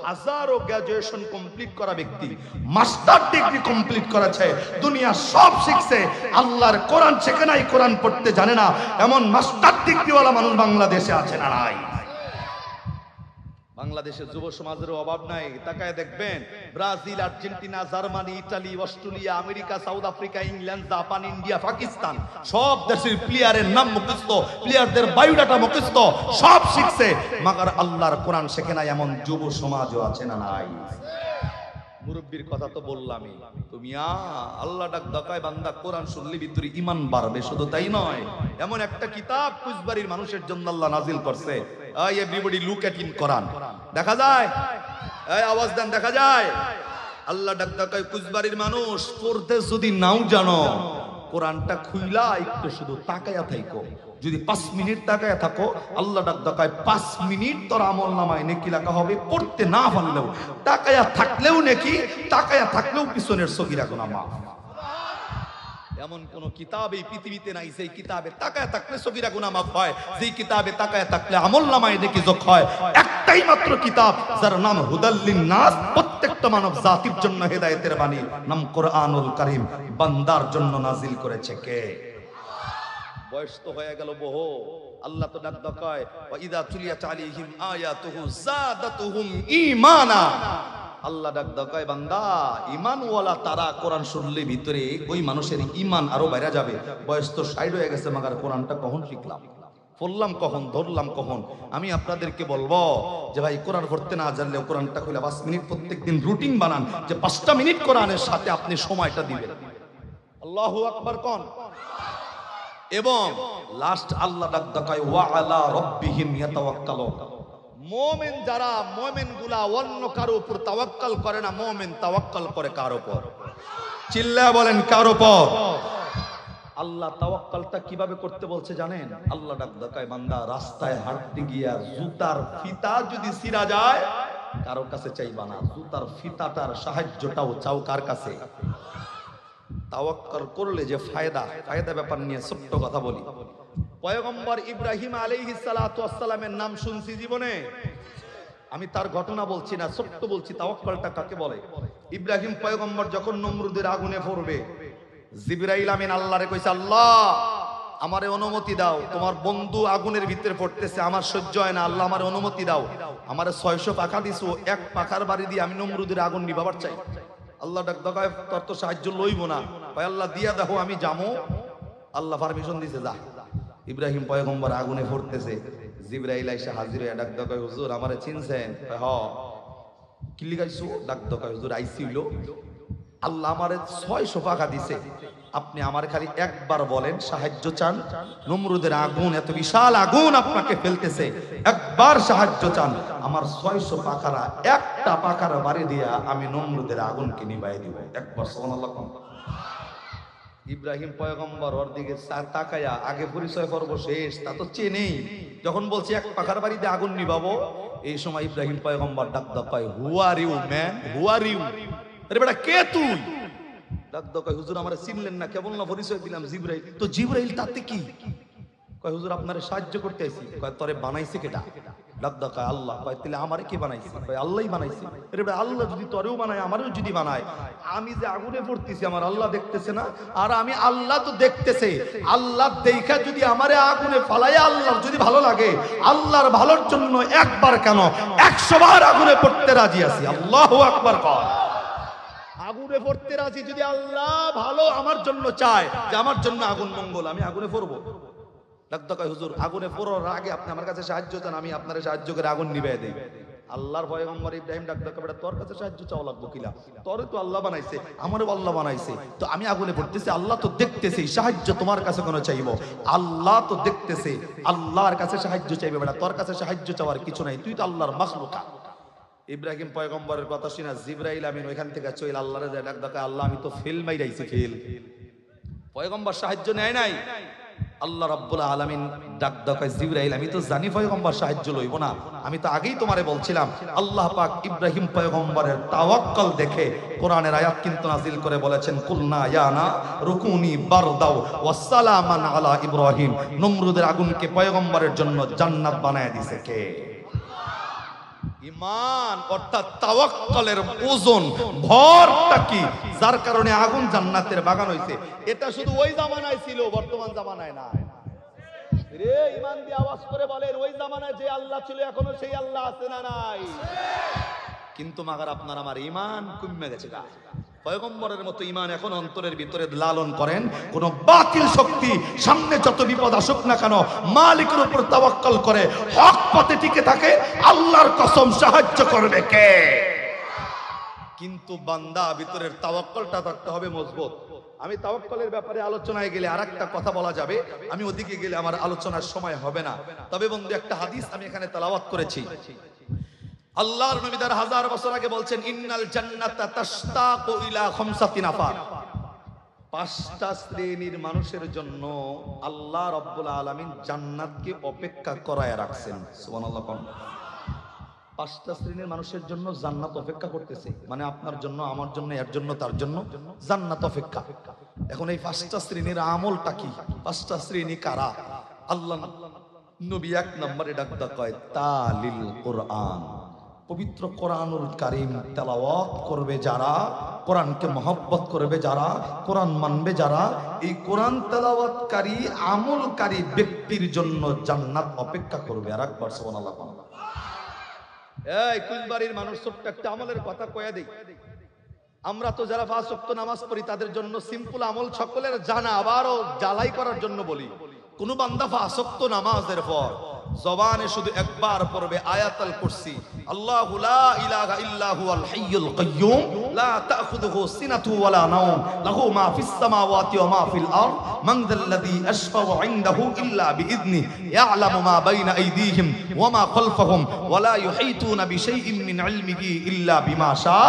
হাজারো গ্রাজুয়েশন কমপ্লিট করা ব্যক্তি, মাস্টার ডিগ্রি কমপ্লিট করেছে, দুনিয়া সব শিখছে, আল্লাহর কোরআন শেখে নাই, কোরআন পড়তে জানে না, এমন মাস্টার ডিগ্রিওয়ালা মানুষ বাংলাদেশে আছে না নাই? বাংলাদেশে যুব সমাজের অভাব নাই। তাকায় দেখবেন, Brazil, Argentina, Germany, Italy, Australia, America, south Africa, England, Japan, India, Pakistan, সব দেশের প্লেয়ারের নাম মুখস্থ, প্লেয়ারদের বায়োডাটা মুখস্থ, সব শিখছে, মাগার আল্লাহর কোরআন শেখে নাই, এমন যুব সমাজও আছে না নাই? মুরব্বীর কথা তো বললামই। তুমি আল্লাহ ডাক দেখায় বান্দা কোরআন শুনলে ভিতরে ঈমান বাড়বে। শুধু তাই নয়, এমন একটা কিতাব কুচবাড়ির মানুষের জন্য আল্লাহ নাজিল করছে। এই এভরিবডি লুক এট ইন কোরআন। দেখা যায়? এই আওয়াজ দেন, দেখা যায়? আল্লাহ ডাক দেখায় কুচবাড়ির মানুষ, পড়তে যদি নাও জানো, কোরআনটা খুইলা একটু শুধু তাকায়া থাকো। যদি 5 মিনিট তাকায়া থাকো, আল্লাহ ডাক দেখায় 5 মিনিট তোর আমল নামায় নেকি লেখা হবে। পড়তে না পারলেও, তাকায়া থাকলেও নেকি, তাকায়া থাকলেও পিছনের সগীরা গুনাহ মাফ। এমন কোন কিতাব এই পৃথিবীতে নাই সেই কিতাবে তাকায় থাকলে সগীরা গুনাহ মাফ হয়, যেই কিতাবে তাকায় থাকলে আমল নামায় নেকি যোগ হয়। একটা একটাই মাত্র কিতাব যার নাম হুদাল্লিন নাস, প্রত্যেকটা মানব জাতির জন্য হেদায়েতের বাণী, নাম কোরআনুল কারীম, বান্দার জন্য নাজিল করেছে কে? বয়স তো হয়ে গেল বহু। আল্লাহ তো ডাক কয় ওয়া ইযা তুলিয়াত আলাইহিম আয়াতুহু যাদাতুহুম ঈমানা। আল্লাহ ডাক কয় বান্দা ঈমানওয়ালা তারা কোরআন শুনলে ভিতরে ওই মানুষের ঈমান আরো বাইরে যাবে। বয়স তো 60 হয়ে গেছে, মাগার কোরআনটা কখন শিখলাম, পড়লাম কখন, ধরলাম কখন? আমি আপনাদেরকে বলবো যে ভাই কোরআন পড়তে না জানলেও কোরআনটা খুলে 5 মিনিট প্রত্যেকদিন রুটিন বানান, যে 5টা মিনিট কোরআনের সাথে আপনি সময়টা দিবেন। আল্লাহু আকবার কোন। এবং লাস্ট আল্লাহ ডাক দেখায় ওয়া আলা রাব্বিহিম ইয়াতাওয়াক্কালুন। মুমিন যারা, মুমিনগুলা অন্য কারো উপর তাওয়াক্কাল করে না, মুমিন তাওয়াক্কাল করে কার উপর? চিল্লায়া বলেন কার উপর? আল্লাহ তাওয়াক্কালটা কিভাবে করতে বলছে জানেন? আল্লাহ ডাক দেখায় বান্দা রাস্তায় হাঁটতে গিয়া জুতার ফিতা যদি ছিঁড়া যায় কারো কাছে চাইবা না, জুতার ফিতাটার সাহায্যটাও চাও কার কাছে? তাওয়াক্কাল করলে যে ফায়দা ব্যাপার নিয়ে ছোট্ট কথা বলি। পয়গম্বর ইব্রাহিম আলাইহিস সালাতু ওয়াস সালামের নাম শুনছি জীবনে? আমি তার ঘটনা বলছি না, ছোট্ট বলছি তাওয়াক্কালটা কাকে বলে। ইব্রাহিম পয়গম্বর যখন নমরুদের আগুনে পড়বে, জিবরাইল আমিন আল্লাহরে কইছে, আল্লাহ আমারে অনুমতি দাও, তোমার বন্ধু আগুনের ভিতরে পড়তেছে, আমার সহ্য হয় না, আল্লাহ আমারে অনুমতি দাও। আমারে 600 পাখা দিছো, এক পাখার বাড়ি দিয়ে আমি নমরুদের আগুন নিভাবার চাই। আল্লাহ ডাক দেখায় তোর তো সাহায্য লইব না, কয় আল্লাহ দিয়া দেখো আমি যাবো। আল্লাহ পারমিশন দিছে, যা। ইব্রাহিম পয়গম্বর আগুনে পড়তেছে, জিবরাইল আইসা হাজির হয়ে ডাক দেখায়, হুজুর আমারে চিনছেন? হ। কি লিখাইছো? ডাক দেখায়, হুজুর আইসি হইলো, আল্লাহ আমারে 600 পাখা দিছে, আপনি আমার খালি একবার বলেন সাহায্য চান, নমরুদের আগুন এত বিশাল আগুন আপনাকে ফেলতেছে, একবার সাহায্য চান, আমার 600 পাখারা একটা পাখার বাড়ি দিয়া আমি নমরুদের আগুনকে নিভাই দিব। একবার সুবহানাল্লাহ। ইব্রাহিম পয়গম্বর ওর দিকে তাকায়া আগে পরিচয় করবো শেষ, তা তো চেনেই। যখন বলছি এক পাখার বাড়িতে আগুন নিভাবো, এই সময় ইব্রাহিম পয়গম্বর ডাক পায়, who are you man, who are you? আরে বেটা কে তুই? ডাক কয়, হুজুর আমারে চিনলেন না, কেবল না পরিচয় দিলাম জিবরাইল। তো জিবরাইল তাতে কি? কয় হুজুর আপনারে সাহায্য করতে আইছি। কয় তোরে বানাইছে কেডা? ডাক কয় আল্লাহ। কয় তাহলে আমারে কে বানাইছে? কয় আল্লাহই বানাইছে। আরে বেটা আল্লাহ যদি তোরেও বানায় আমারেও যদি বানায়, আমি যে আগুনে পড়তেছি আমার আল্লাহ দেখতেছে না? আর আমি আল্লাহ তো দেখতেছে, আল্লাহ দেখা যদি আমারে আগুনে ফালায় আল্লাহর যদি ভালো লাগে, আল্লাহর ভালোর জন্য একবার কেন 100 বার আগুনে পড়তে রাজি আছি। আল্লাহু আকবার কয়। আগুনে পড়তে রাজি যদি আল্লাহ ভালো আমার জন্য চায়, যে আমার জন্য আগুন মঙ্গল, আমি আগুনে পড়বো। ডাক কয় হুজুর আগুনে পড়ার আগে আপনি আমার কাছে সাহায্য চান, আমি আপনার সাহায্য করে আগুন নিভাই দেই। আল্লাহর পয়গম্বর ইব্রাহিম ডাক বেটা তোর কাছে সাহায্য চাওয়া লাগবে কিলা? তোরে তো আল্লাহ বানাইছে, আমারও আল্লাহ বানাইছে, তো আমি আগুনে পড়তেছি, আল্লাহ তো দেখতেছে, সাহায্য তোমার কাছে কেন চাইবো? আল্লাহ তো দেখতেছে, আল্লাহর কাছে সাহায্য চাইবে বেটা, তোর কাছে সাহায্য চাওয়ার কিছু নাই, তুই তো আল্লাহর মাখলুকা। ইব্রাহিম পয়গম্বরের কথা শুনে জিবরাইল আমিন ওইখান থেকে চইল আল্লাহরে যায় ডাক দেখায়, আল্লাহ আমি তো ফেল মাইরাইছি, ফেল। পয়গম্বর সাহায্য নেয় নাই। আল্লাহ রাব্বুল আলামিন ডাক দেখায়, জিবরাইল আমি তো জানি পয়গম্বর সাহায্য লইব না, আমি তো আগেই তোমারে বলছিলাম। আল্লাহ পাক ইব্রাহিম পয়গম্বরের তাওয়াক্কুল দেখে কোরআনের আয়াত কিন্তু নাজিল করে বলেছেন, কুলনা ইয়া না রুকুনি বারদাও ওয়া সালামান আলা ইব্রাহিম। নমরুদের আগুনকে পয়গম্বরের জন্য জান্নাত বানায় দিয়েছে কে? ঈমান অর্থাৎ তাওয়াক্কুলের ওজন ভরটা কি, যার কারণে আগুন জান্নাতের বাগান হইছে। এটা শুধু ওই জামানায় ছিল, বর্তমান জামানায় না। রে ঈমান দিয়ে আওয়াজ করে বলেন, ওই জামানায় যে আল্লাহ ছিল এখনো সেই আল্লাহ আছে না নাই? কিন্তু মাগার আপনার আমার ঈমান কমে গেছে গা। পয়গম্বরের মতো ঈমান এখন অন্তরের ভিতরে লালন করেন, কোন বাতিল শক্তি সামনে যত বিপদ আসুক না কেন মালিকের উপর তাওয়াক্কুল করে হক পথে টিকে থাকে, আল্লাহর কসম সাহায্য করবে কে? কিন্তু বান্দা ভিতরের তাওয়াক্কুলটা থাকতে হবে মজবুত। আমি তাওয়াক্কুলের ব্যাপারে আলোচনায় গেলে আরেকটা কথা বলা যাবে, আমি ওদিকে গেলে আমার আলোচনার সময় হবে না। তবে বন্ধু একটা হাদিস আমি এখানে তেলাওয়াত করেছি। আল্লাহর নবী 1000 বছর আগে বলছেন, ইন্নাল জান্নাতা তাশতাকু ইলা খামসাতি নাফার। 5টা শ্রেণীর মানুষের জন্য আল্লাহ রাব্বুল আলামিন জান্নাতকে অপেক্ষা করায় রাখছেন। সুবহানাল্লাহ। 5টা শ্রেণীর মানুষের জন্য জান্নাত অপেক্ষা করতেছে, মানে আপনার জন্য, আমার জন্য, এর জন্য, তার জন্য জান্নাত অপেক্ষা। এখন এই 5টা শ্রেণীর আমলটা কি? 5টা শ্রেণী কারা? আল্লাহ নবী এক নম্বরে ডাকদা কয় তালিল কোরআন, পবিত্র কোরআনুল কারীম তেলাওয়াত করবে যারা, কোরআনকে মহব্বত করবে যারা, কোরআন মানবে যারা, এই কোরআন তেলাওয়াতকারী আমলকারী ব্যক্তির জন্য জান্নাত অপেক্ষা করবে। আর একবার সুবহানাল্লাহ। এই কুলবাড়ির মানুষ ছোট্ট একটা আমলের কথা কয়া দেই। আমরা তো যারা 5 ওয়াক্ত নামাজ পড়ি তাদের জন্য সিম্পল আমল সকলের জানা, আবারও জ্বালাই করার জন্য বলি। কোন বান্দা 5 ওয়াক্ত নামাজের পর জবানে শুধু একবার পড়বে আয়াতুল কুরসি, আল্লাহু লা ইলাহা ইল্লা হুয়াল হাইয়ুল কাইয়্যুম লা তাখুযুহু সিনাতু ওয়ালা নাওম লাহু মা ফিস সামাওয়াতি ওয়া মা ফিল আরদ মান যাল্লাযী আশফাউ ইনদাহু ইল্লা বিইذনি ইয়ালামু মা বাইনা আইদিহিম ওয়া মা খালফাহুম ওয়া লা ইউহীতুনা বিশাইইন মিন ইলমিহি ইল্লা বিমা শা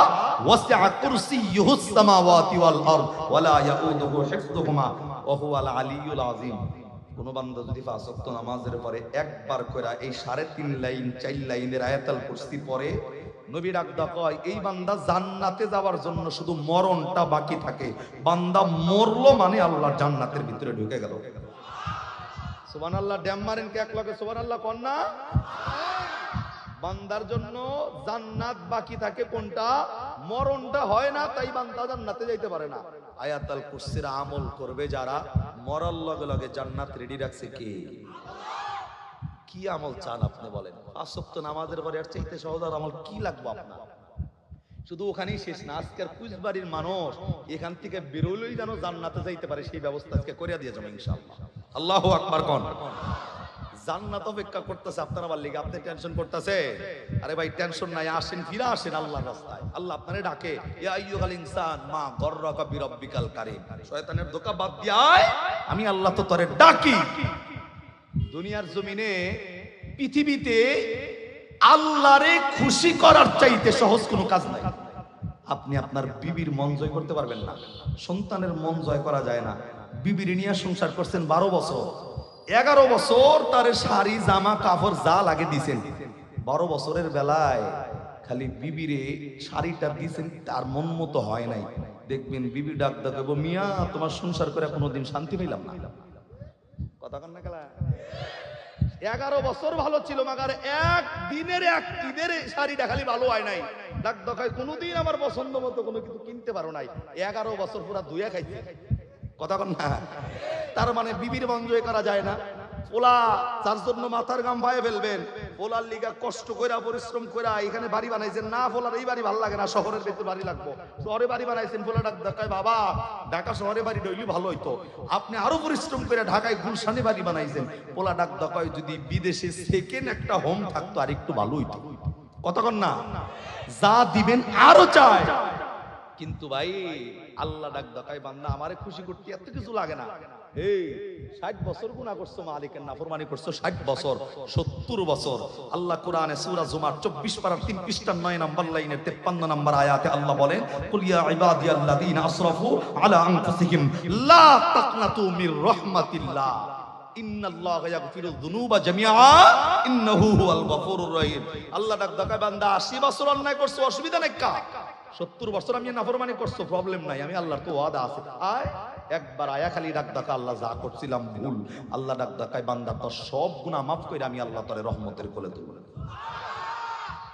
ওয়াসি'a কুরসিয়্যুহুস সামাওয়াতি ওয়াল আরদ ওয়া লা ইয়াউদুহু হিফযুহুমা ওয়া হুয়াল আলিয়্যুল আযীম। কোন বান্দা যদি 5 ওয়াক্ত নামাজের পরে একবার কইরা এই 3.5 লাইন 4 লাইনের আয়াতুল কুরসি পড়ে, নবী ডাকদা কয় এই বান্দা জান্নাতে যাওয়ার জন্য শুধু মরণটা বাকি থাকে। বান্দা মরলো মানে আল্লাহর জান্নাতের ভিতরে ঢুকে গেল। সুবহানাল্লাহ। ড্যাম মারেন কে এক লগে সুবহানাল্লাহ কোন না? বান্দার জন্য জান্নাত বাকি থাকে কোনটা? মরণটা হয় না, তাই বান্দা জান্নাতে যাইতে পারে না। আয়াতুল কুরসির আমল করবে যারা, মরার লগে লগে জান্নাত রেডি রাখছে কে? কি আমল চান আপনি বলেন? 5 ওয়াক্ত নামাজের পরে আর চাইতে সহজ আর আমল কি লাগবে আপনার? শুধু ওখানেই শেষ না, আজকের কুচবাড়ির মানুষ এখান থেকে বেরোলেই যেন জান্নাতে যাইতে পারে সেই ব্যবস্থা আজকে করে দিয়ে যাবো ইনশাআল্লাহ। আল্লাহু আকবার কোন। জান্নাত অপেক্ষা করতেছে আপনার আমার লিগে, আপনি টেনশন করতেছে? আরে ভাই টেনশন নাই, আসেন ফিরে আসেন আল্লাহর রাস্তায়। আল্লাহ আপনারে ডাকে, ইয়া আইয়ুহাল ইনসান মা গররাকা বিরাব্বিকাল কারীম, শয়তানের ধোঁকা বাদ দিয়ে আয়, আমি আল্লাহ তো তোরে ডাকি। দুনিয়ার জমিনে পৃথিবীতে আল্লাহরে খুশি করার চাইতে সহজ কোনো কাজ নাই। আপনি আপনার বিবির মন জয় করতে পারবেন না, সন্তানের মন জয় করা যায় না। বিবির নিয়ে সংসার করছেন 12 বছর, 11 বছর তার শাড়ি জামা কাপড় যা লাগে দিছেন। 12 বছরের বেলায় খালি বিবিরে শাড়িটা দিছেন, তার মন মতো হয় নাই। দেখবেন বিবি ডাক দেবো, মিয়া তোমার সংসার করে কোনোদিন শান্তি পেলাম না। কথা কন না খেলা। 11 বছর ভালো ছিল, মাগার এক দিনের এক ঈদের শাড়িটা খালি ভালো হয় নাই। ডাক দেখায় কোনোদিন আমার পছন্দ মতো কোনো কিছু কিনতে পারো নাই। 11 বছর পুরা ধুইয়া খাইছে। কথা কন না? তার মানে বিবির মন জয় করা যায় না। পোলা যার জন্য মাথার ঘাম ভাইয়ে ফেলবেন, পোলার লিগা কষ্ট কইরা পরিশ্রম কইরা এখানে বাড়ি বানাইছেন না, পোলার এই বাড়ি ভালো লাগে না, শহরের ভিতরে বাড়ি লাগবো। শহরে বাড়ি বানাইছেন, পোলা ডাক দেখায় বাবা ঢাকা শহরে বাড়ি ডইলি ভালো হইতো, আপনি আরো পরিশ্রম করে ঢাকায় গুলশানে বাড়ি বানাইছেন। পোলা ডাক দেখায় যদি বিদেশে সেকেন্ড একটা হোম থাকতো আর একটু ভালো হইতো। কতক্ষণ না যা দিবেন আরো চায়। কিন্তু ভাই আল্লাহ ডাক দেখায় বান্দা আমারে খুশি করতে এত কিছু লাগে না। এই 60 বছর গুনাহ করছো, মালিকের নাফরমানি করছো, 60 বছর 70 বছর। আল্লাহ কোরআনে সূরা জুমার 24 পারার 3 পৃষ্ঠার 9 নম্বর লাইনের 53 নম্বর আয়াতে আল্লাহ বলেন, কুল ইয়া ইবাদিয়াল্লাযীনা আসরাফু আলা আনফুসিহিম লা তাকনাতু মির রাহমাতিল্লাহ ইন্নাল্লাহা ইয়াগফিরুয যুনুবা জামিআ ইন্নাহু হুয়াল গফুরুর রহিম। আল্লাহ ডাক দেখায় বান্দা 80 বছর অন্যায় করছো, অসুবিধা নাই কা? 70 বছর আমি নাফরমানি করছো, প্রবলেম নাই, আমি আল্লাহর তো ওয়াদা আছে। আয় একবার আয়া খালি ডাক ডাকা, আল্লাহ যা করছিলাম ভুল। আল্লাহ ডাক ডাকায় বান্দা তোর সব গুনাহ মাফ করে আমি আল্লাহ তোরে রহমতের কোলে তুলব।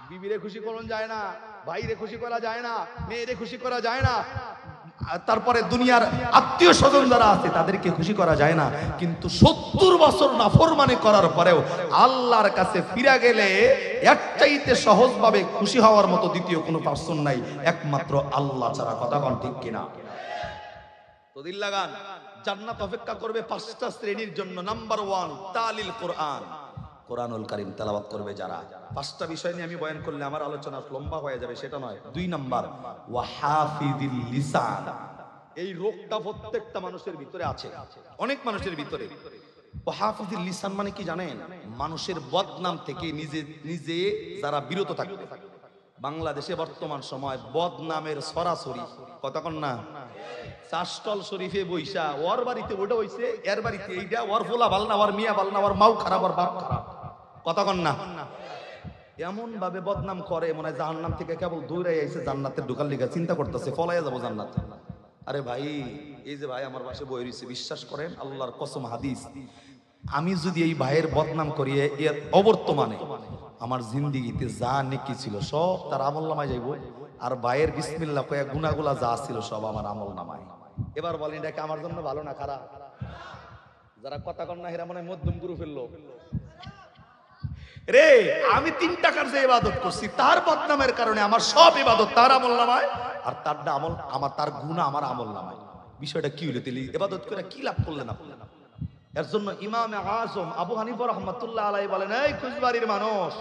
বিবিরে খুশি করন যায় না, ভাইরে খুশি করা যায় না, মেয়েরে খুশি করা যায় না, তারপরে দুনিয়ার আত্মীয় স্বজন যারা আছে তাদেরকে খুশি করা যায় না। কিন্তু 70 বছর নাফরমানি করার পরেও আল্লাহর কাছে ফিরে গেলে এর চাইতে সহজভাবে খুশি হওয়ার মতো দ্বিতীয় কোনো পার্সন নাই, একমাত্র আল্লাহ ছাড়া। কথা কোন ঠিক কিনা? তো দিল লাগান, জান্নাত অপেক্ষা করবে 5টা শ্রেণীর জন্য। নাম্বার 1 তালিল কোরআন, কোরআনুল কারীম তেলাওয়াত করবে যারা। 5টা বিষয় নিয়ে আমি বয়ান করলে আমার আলোচনা লম্বা হয়ে যাবে, সেটা নয়। 2 নাম্বার ওয়া হাফিযিল লিসান, এই রোগটা প্রত্যেকটা মানুষের ভিতরে আছে, অনেক মানুষের ভিতরে। ওয়া হাফিযিল লিসান মানে কি জানেন? মানুষের বদনাম থেকে নিজে নিজে যারা বিরত থাকবে। বাংলাদেশে বর্তমান সময় বদনামের সরাসরি, কথা কন না, চাষটল শরীফে বৈশা ওর বাড়িতে ওটা হইছে, এর বাড়িতে এইটা, ওর ফোলা ভাল না, ওর মিয়া ভাল না, ওর মাও খারাপ, ওর বাপ খারাপ, কথা কন না। এমন ভাবে বদনাম করে মনে হয় জাহান্নাম থেকে কেবল দৌড়ে আইছে জান্নাতের ঢোকার লিগা, চিন্তা করতেছে ফলাইয়া যাবো জান্নাত। আরে ভাই এই যে ভাই আমার পাশে বই রইছে, বিশ্বাস করেন আল্লাহর কসম হাদিস, আমি যদি এই ভাইয়ের বদনাম করি এর অবর্তমানে আমার জিন্দিগিতে যা নেকি ছিল সব তার আমল নামায় যাইব, আর ভাইয়ের বিসমিল্লাহ কয়েক গুনাহগুলা যা ছিল সব আমার আমল নামায়। এবার বলেন এটা কি আমার জন্য ভালো না খারাপ? যারা কথা কন না হেরা মনে হয় মধ্যম গুরু ফেললো রে। আমি 3 টাকার যে ইবাদত করছি তার বদনামের কারণে আমার সব ইবাদত তার আমল নামায়, আর তার আমল আমার, তার গুনাহ আমার আমল নামায়। বিষয়টা কি হইলো? তেলি ইবাদত করে কি লাভ করলেন আপনি? এর জন্য ইমামে আযম আবু হানিফা রাহমাতুল্লাহ আলাইহি বলেন, এই কুচবাড়ির মানুষ,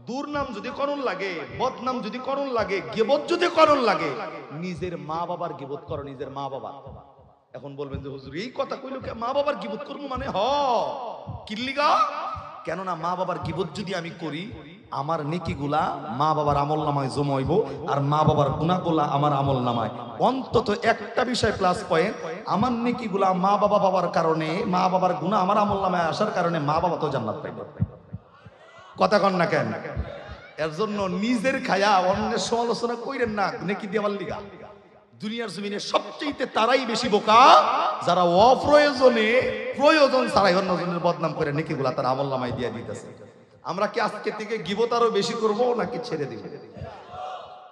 দুর্নাম যদি করুন লাগে, বদনাম যদি করুন লাগে, গীবত যদি করুন লাগে, নিজের মা বাবার গীবত করো, নিজের মা বাবা। এখন বলবেন যে হুজুর এই কথা কইলো কে, মা বাবার গীবত করব মানে কিল্লিগা? কেননা মা বাবার গীবত যদি আমি করি আমার নেকিগুলা মা বাবার আমল নামায় জমা হইব, আর মা বাবার গুনাহগুলা আমার আমল নামায়। অন্তত একটা বিষয় প্লাস পয়েন্ট, আমার নেকিগুলা মা বাবা পাওয়ার কারণে, মা বাবার গুনাহ আমার আমল নামায় আসার কারণে মা বাবা তো জান্নাত পাইবে। কথা কন না কেন? এর জন্য নিজের খায়া অন্যের সমালোচনা কইরেন না নেকি দেওয়ার লিগা। দুনিয়ার জমিনে সবচেয়ে তারাই বেশি বোকা যারা অপ্রয়োজনে প্রয়োজন ছাড়াই অন্যজনের বদনাম করে নেকিগুলা তার আমল নামায় দিয়ে দিতেছে। আমরা কি আজকে থেকে গীবত আরো বেশি করব নাকি ছেড়ে দিব?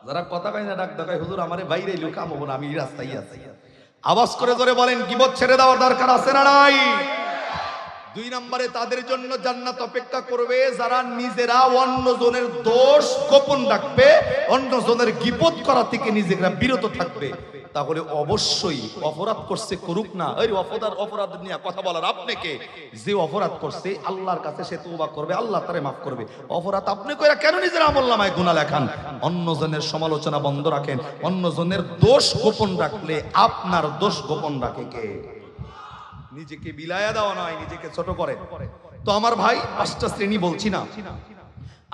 যারা কথা কয় না ডাক দেখায় হুজুর আমারে বাইরে লুকাম হবো না, আমি রাস্তায় আছি, আওয়াজ করে ধরে বলেন গীবত ছেড়ে দেওয়ার দরকার আছে না নাই? 2 নম্বরে তাদের জন্য জান্নাত অপেক্ষা করবে যারা নিজেরা অন্যজনের দোষ গোপন রাখবে, অন্যজনের গীবত করা থেকে নিজেরা বিরত থাকবে। তাহলে অবশ্যই অপরাধ করছে করুক না, এই অপরাধ নিয়ে কথা বলার আপনাকে, যে অপরাধ করছে আল্লাহর কাছে সে তওবা করবে, আল্লাহ তারে মাফ করবে। অপরাধ আপনি কইরা কেন নিজের আমলনামায় গুনাহ লেখান? অন্যজনের সমালোচনা বন্ধ রাখেন। অন্যজনের দোষ গোপন রাখলে আপনার দোষ গোপন রাখে কে? নিজেকে বিলায়া দেওয়া নয়, নিজেকে ছোট করে। তো আমার ভাই 5টা শ্রেণী বলছি না,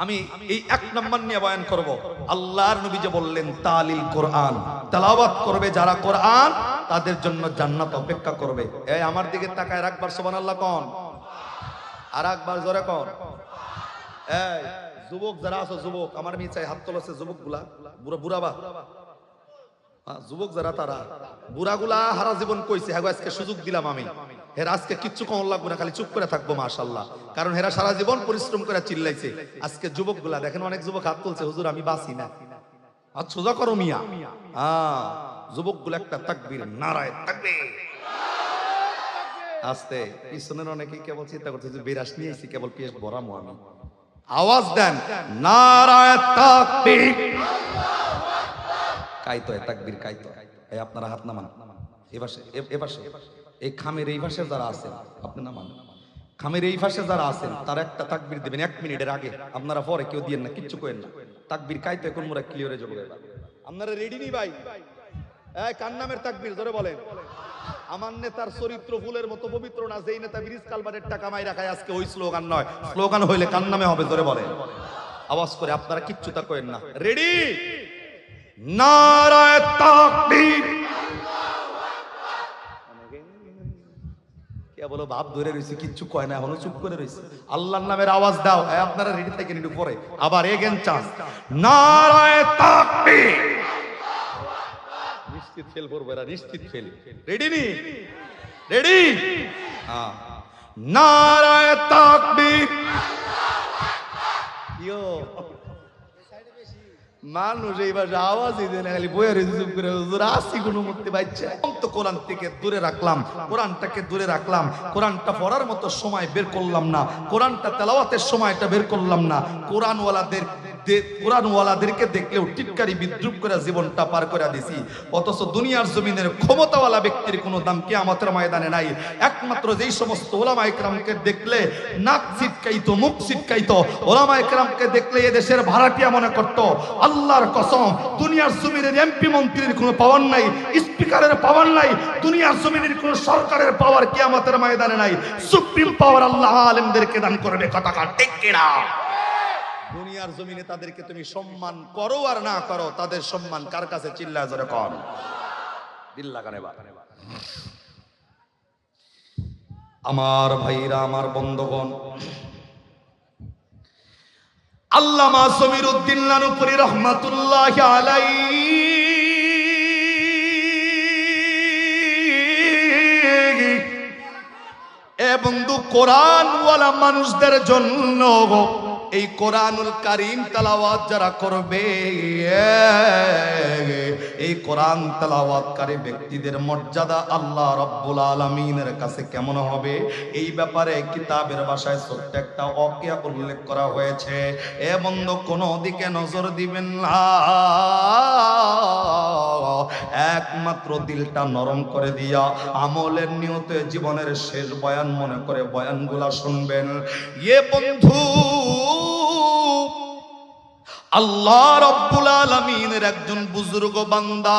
আমি এই 1 নম্বর নিয়ে বয়ান করব। আল্লাহর নবী যে বললেন তালিল কোরআন, তেলাওয়াত করবে যারা কোরআন তাদের জন্য জান্নাত অপেক্ষা করবে। এই আমার দিকে তাকায় একবার সুবহানাল্লাহ কোন, আর একবার জোরে কোন। এই যুবক যারা আছো, যুবক আমার মিছায় হাত তোলাছে, যুবকগুলা বুড়া যুবক যারা তারা বুড়াগুলা হারা জীবন কইছে, হ্যাঁ আজকে সুযোগ দিলাম আমি, হেরা আজকে কিচ্ছু কম লাগবে না, খালি চুপ করে থাকবো মাশাআল্লাহ, কারণ হেরা সারা জীবন পরিশ্রম করে চিল্লাইছে। আজকে যুবকগুলা দেখেন, অনেক যুবক হাত তুলছে, হুজুর আমি বাঁচি না, হাত সোজা করো মিয়া। যুবকগুলা একটা তাকবীর, নারায়ে তাকবীর। আস্তে পিছনের অনেকেই কেবল চিন্তা করছে যে বিরাস নিয়ে এসেছি, কেবল পেশ ভরামো আমি। আওয়াজ দেন নারায়ে তাকবীর। কাইতো তাকবীর কাইতো। এই আপনারা হাত নামান, এপাশে এই খামের এই পাশে যারা আছেন আপনি নামান, খামের এই পাশে যারা আছেন তারা একটা তাকবীর দিবেন 1 মিনিটের আগে। আপনারা পরে কেউ দিয়েন না, কিচ্ছু করেন না। তাকবীর কাইতো এখন মোরা ক্লিয়ারে যাবো। আপনারা রেডি নি ভাই? এই কার নামের তাকবীর জোরে বলেন। আমার নেতার চরিত্র ফুলের মতো পবিত্র না, যেই নেতা ব্রিজ কালভারের টাকা মাই রাখায়, আজকে ওই স্লোগান নয়। স্লোগান হইলে কার নামে হবে জোরে বলেন, আওয়াজ করে। আপনারা কিচ্ছু তা করেন না। রেডি? নারায়ে তাকবীর। কে বলো ভাব ধরে রইছে, কিচ্ছু কয় না, এখনো চুপ করে রইছে। আল্লাহর নামের আওয়াজ দাও। আপনারা রেডি থাকেন, একটু পরে আবার এগেন চান্স। নারায়ে তাকবীর। নিশ্চিত ফেল করবে এরা, নিশ্চিত ফেল। রেডি নি? রেডি? হ্যাঁ। নারায়ে তাকবীর। ইয়ো মানুষ এইবার আওয়াজই দেয় না, খালি বইয়ের চুপ করে হুজুর আসি কোনো মুক্তি পাইছে। তো কোরআন থেকে দূরে রাখলাম, কোরআনটাকে দূরে রাখলাম, কোরআনটা পড়ার মতো সময় বের করলাম না, কোরআনটা তেলাওয়াতের সময়টা বের করলাম না। কোরআনওয়ালাদেরকে দেখলেও টিটকারি বিদ্রুপ করে জীবনটা পার করে দিছি। অথচ দুনিয়ার জমিনের ক্ষমতাওয়ালা ব্যক্তির কোনো দাম কিয়ামতের ময়দানে নাই। একমাত্র যেই সমস্ত ওলামা ইকরামকে দেখলে নাক ছিটকাইতো, মুখ ছিটকাইতো, ওলামা ইকরামকে দেখলে এদেশের ভাড়াটিয়া মনে করত, আল্লাহর কসম দুনিয়ার জমিনের এমপি মন্ত্রীর কোনো পাওয়ার নাই, স্পিকারের পাওয়ার নাই, দুনিয়ার জমিনের কোনো সরকারের পাওয়ার কিয়ামতের ময়দানে নাই। সুপ্রিম পাওয়ার আল্লাহ আলেমদেরকে দান করবে। কথা কার ঠিক কিনা? দুনিয়ার জমিনে তাদেরকে তুমি সম্মান করো আর না করো, তাদের সম্মান কার কাছে? চিল্লায় জোরে কর। দিল লাগানে বা আমার ভাইরা, আমার বন্ধুগণ, আল্লামা সমীরউদ্দিন লানুপুরী রহমাতুল্লাহি আলাইহি বন্ধু কোরআনওয়ালা মানুষদের জন্য এই কোরআনুল কারীম তেলাওয়াত যারা করবে, এই কোরআন তেলাওয়াতকারী ব্যক্তিদের মর্যাদা আল্লাহ রাব্বুল আলামিনের কাছে কেমন হবে, এই ব্যাপারে কিতাবের ভাষায় ছোট্ট একটা ওয়াকিয়া উল্লেখ করা হয়েছে। এ বন্ধু কোনো দিকে নজর দিবেন না, একমাত্র দিলটা নরম করে দিয়া আমলের নিয়তে জীবনের শেষ বয়ান মনে করে বয়ানগুলা শুনবেন। এ বন্ধু, আল্লাহ রাব্বুল আলামিনের একজন বুজুর্গ বান্দা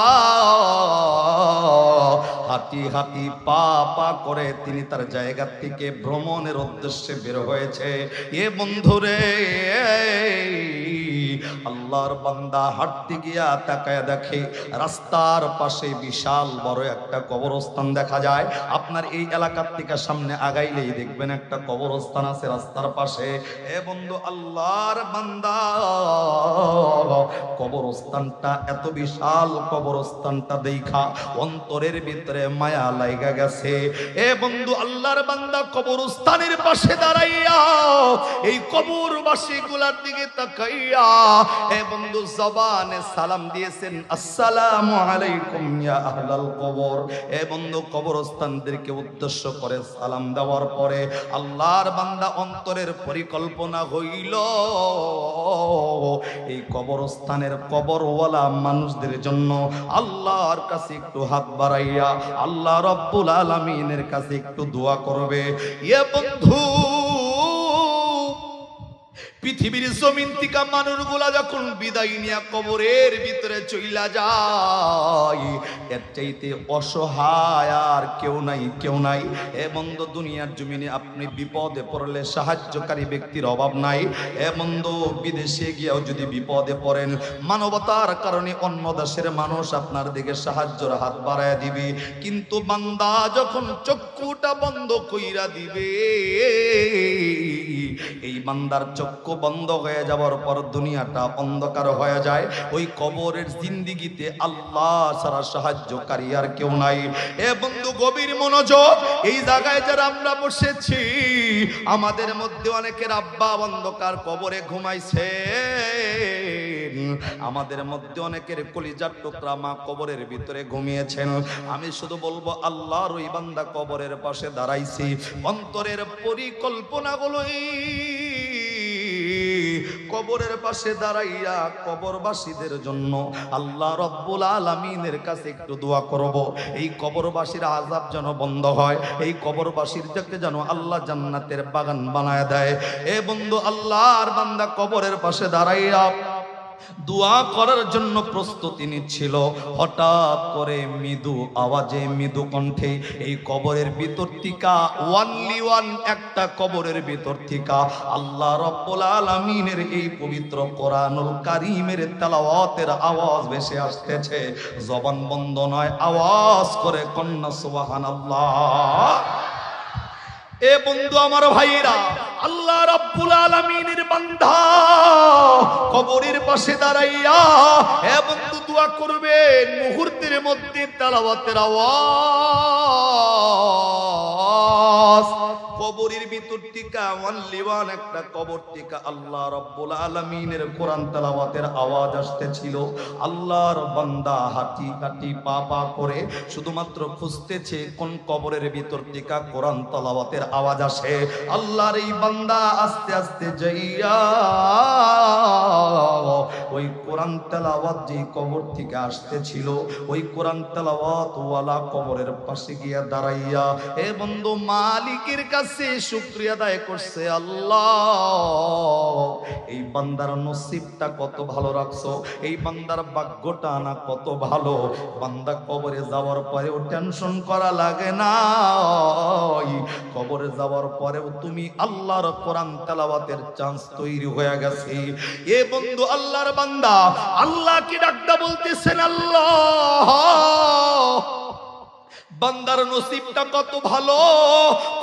হাঁটি হাঁটি পা পা করে তিনি তার জায়গা থেকে ভ্রমণের উদ্দেশ্যে বের হয়েছে। এ বন্ধুরে, আল্লাহর বান্দা হাঁটতে গিয়া তাকায় দেখে রাস্তার পাশে বিশাল বড় একটা কবরস্থান দেখা যায়। আপনার এই এলাকার থেকে সামনে আগাইলেই দেখবেন একটা কবরস্থান আছে রাস্তার পাশে। এ বন্ধু, আল্লাহর বান্দা কবরস্থানটা এত বিশাল, কবরস্থানটা দেখা অন্তরের ভিতরে মায়া লাইগা গেছে। এ বন্ধু, আল্লাহর বান্দা কবরস্থানের পাশে দাঁড়াইয়া এই কবরবাসী গুলার দিকে তাকাইয়া এ বন্ধু জবানে সালাম দিয়েছেন, আসসালামু আলাইকুম ইয়া আহলাল কবর। এ বন্ধু, কবরস্থানদেরকে উদ্দেশ্য করে সালাম দেওয়ার পরে আল্লাহর বান্দা অন্তরের পরিকল্পনা হইল এই কবরস্থানের কবরওয়ালা মানুষদের জন্য আল্লাহর কাছে একটু হাত বাড়াইয়া আল্লাহ রাব্বুল আলামিনের কাছে একটু দোয়া করবে। এ বন্ধু, পৃথিবীর জমিন থেকে মানুষগুলা যখন বিদায় নিয়ে কবরের ভিতরে চইলা যায়, এর চাইতে অসহায় আর কেউ নাই, কেউ নাই। এ বন্ধু, দুনিয়ার জমিনে আপনি বিপদে পড়লে সাহায্যকারী ব্যক্তির অভাব নাই। এ বন্ধু, বিদেশে গিয়েও যদি বিপদে পড়েন, মানবতার কারণে অন্য দেশের মানুষ আপনার দিকে সাহায্যের হাত বাড়ায় দিবে। কিন্তু বান্দা যখন চক্ষুটা বন্ধ কইরা দিবে, এই বান্দার চক্ষু বন্ধ হয়ে যাওয়ার পর দুনিয়াটা অন্ধকার হয়ে যায়। ওই কবরের জিন্দিগিতে আল্লাহ ছাড়া সাহায্যকারী আর কেউ নাই। এ বন্ধু, গভীর মনোযোগ। এই জায়গায় যারা আমরা বসেছি, আমাদের মধ্যে অনেকের আব্বা অন্ধকার কবরে ঘুমাইছে, আমাদের মধ্যে অনেকের কলিজার টুকরা মা কবরের ভিতরে ঘুমিয়েছেন। আমি শুধু বলবো, আল্লাহর ওই বান্দা কবরের পাশে দাঁড়াইছি, অন্তরের পরিকল্পনাগুলো কবরের পাশে দাঁড়াইয়া কবরবাসীদের জন্য আল্লাহ রাব্বুল আলামিনের কাছে একটু দোয়া করব। এই কবরবাসীর আযাব যেন বন্ধ হয়, এই কবরবাসীর যাকে যেন আল্লাহ জান্নাতের বাগান বানায় দেয়। এ বন্ধু, আল্লাহর বান্দা কবরের পাশে দাঁড়াইয়া দোয়া করার জন্য প্রস্তুতি নিচ্ছিল। হঠাৎ করে মৃদু আওয়াজে, মৃদু কণ্ঠে এই কবরের ভিতর থেকে ওয়ানলি ওয়ান একটা কবরের ভিতর থেকে আল্লাহ রাব্বুল আলামিনের এই পবিত্র কোরআনুল কারীমের তেলাওয়াতের আওয়াজ ভেসে আসতেছে। জবান বন্ধ নয়, আওয়াজ করে কন্যা সুবহানাল্লাহ। এ বন্ধু, আমার ভাইরা, আল্লাহ রাব্বুল আলামিনের বান্দা কবরের পাশে দাঁড়াইয়া এ বন্ধু দোয়া করবেন। মুহূর্তের মধ্যে তেলাওয়াতের আওয়াজ কবরের ভিতর থেকে ওয়ানলি ওয়ান একটা কবর থেকে আল্লাহ রাব্বুল আলামিনের কোরআন তেলাওয়াতের আওয়াজ আসতেছিল। আল্লাহর বান্দা হাঁটি হাঁটি পা পা করে শুধুমাত্র খুঁজতেছে কোন কবরের ভিতর থেকে কোরআন তেলাওয়াতের আওয়াজ আসে। আল্লাহর এই বান্দা আস্তে আস্তে যাইয়া ওই কোরআন তেলাওয়াত যে কবর থেকে আসতেছিল, ওই কোরআন তেলাওয়াত ওয়ালা কবরের পাশে গিয়া দাঁড়াইয়া এ বন্ধু মালিকের কাছে শুকরিয়া আদায় করছে। আল্লাহ, এই বান্দার নসিবটা কত ভালো রাখছো, এই বান্দার ভাগ্যটা না কত ভালো। বান্দা কবরে যাওয়ার পরেও টেনশন করা লাগে না, কবরে যাওয়ার পরেও তুমি আল্লাহর কোরআন তেলাওয়াতের চান্স তৈরি হয়ে গেছে। এ বন্ধু, আল্লাহর বান্দা আল্লাহকে ডাকতে বলতেছেন, আল্লাহ বান্দার নসিবটা কত ভালো,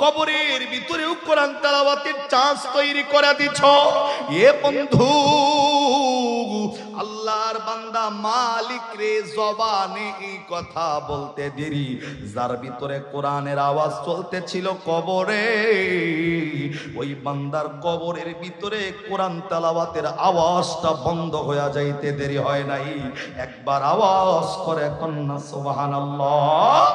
কবরের ভিতরেও কোরআন তেলাওয়াতের চান্স তৈরি করে দিছো। এ বন্ধু, আল্লাহর বান্দা বান্দা মালিক রে জবানে এই কথা বলতে দেরি, যার ভিতরে কোরআনের আওয়াজ চলতেছিল কবরে, ওই বান্দার কবরের ভিতরে কোরআন তেলাওয়াতের আওয়াজটা বন্ধ হয়ে যাইতে দেরি হয় নাই। একবার আওয়াজ করে কন্যা সুবহানাল্লাহ।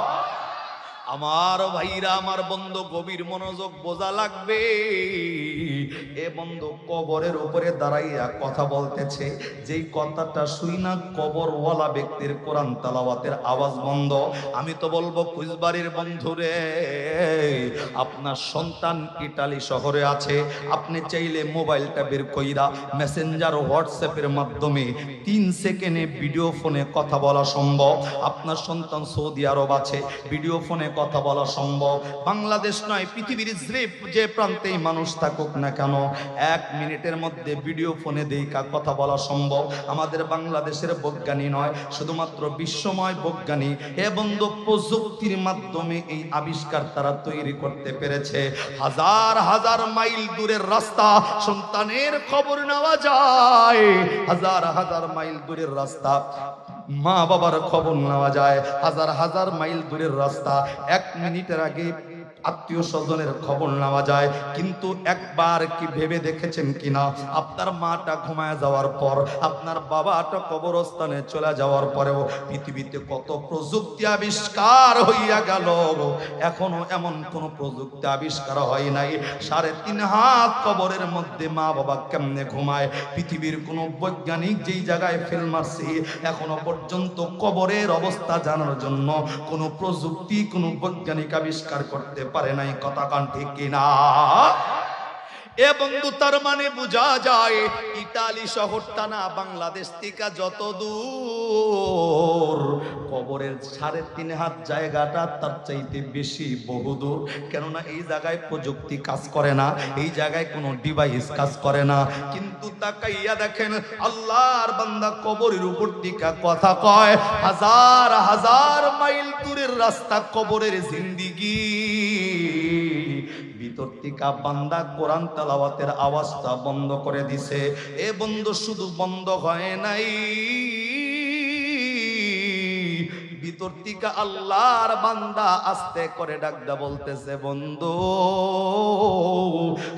আমার ভাইরা, আমার বন্ধু, গভীর মনোযোগ বোঝা লাগবে। এ বন্ধু কবরের উপরে দাঁড়াইয়া কথা বলতেছে, যেই কথাটা শুই না কবরওয়ালা ব্যক্তির কোরআন তেলাওয়াতের আওয়াজ বন্ধ। আমি তো বলবো কুইজবাড়ির বন্ধুরে, আপনার সন্তান ইটালি শহরে আছে, আপনি চাইলে মোবাইলটা বের কইরা মেসেঞ্জার হোয়াটসঅ্যাপের মাধ্যমে 3 সেকেন্ডে ভিডিও ফোনে কথা বলা সম্ভব। আপনার সন্তান সৌদি আরব আছে, ভিডিও ফোনে কথা বলা সম্ভব। বাংলাদেশ নয়, পৃথিবীর যে প্রান্তেই মানুষ থাকুক না কেন, 1 মিনিটের মধ্যে ভিডিও ফোনে দেখা কথা বলা সম্ভব। আমাদের বাংলাদেশের বৈজ্ঞানী নয়, শুধুমাত্র বিশ্বময় বৈজ্ঞানী হে বন্ধু প্রযুক্তির মাধ্যমে এই আবিষ্কার তারা তৈরি করতে পেরেছে। হাজার হাজার মাইল দূরের রাস্তা সন্তানের খবর নেওয়া যায়, হাজার হাজার মাইল দূরের রাস্তা মা বাবার খবর নেওয়া যায়, হাজার হাজার মাইল দূরের রাস্তা 1 মিনিটের আগে আত্মীয় স্বজনের খবর নেওয়া যায়। কিন্তু একবার কি ভেবে দেখেছেন কিনা, আপনার মাটা ঘুমায় যাওয়ার পর, আপনার বাবাটা কবরস্থানে চলে যাওয়ার পরেও পৃথিবীতে কত প্রযুক্তি আবিষ্কার হইয়া গেল, এখনো এমন কোন প্রযুক্তি আবিষ্কার হয় নাই 3.5 হাত কবরের মধ্যে মা বাবা কেমনে ঘুমায়। পৃথিবীর কোন বৈজ্ঞানিক যেই জায়গায় ফেল মারছে, এখনো পর্যন্ত কবরের অবস্থা জানার জন্য কোন প্রযুক্তি, কোন বৈজ্ঞানিক আবিষ্কার করতে পারে নাই। কথা কান ঠিক কিনা? এ বন্ধু, তার মানে বোঝা যায় ইতালি শহরটা না বাংলাদেশ থেকে যত দূর, কবরের 3.5 হাত জায়গাটা তার চাইতে বেশি বহুদূর। কেননা এই জায়গায় প্রযুক্তি কাজ করে না, এই জায়গায় কোনো ডিভাইস কাজ করে না। কিন্তু তাকাইয়া দেখেন আল্লাহর বান্দা কবরের উপর থেকে কথা কয়, হাজার হাজার মাইল দূরের রাস্তা কবরের জিন্দিগি, ভিতর থেকে বান্দা কোরআন তেলাওয়াতের আওয়াজটা বন্ধ করে দিছে। এ বন্ধু, শুধু বন্ধ হয় নাই, ভিতর থেকে আল্লাহর বান্দা আস্তে করে ডাকদা বলতেছে, বন্ধু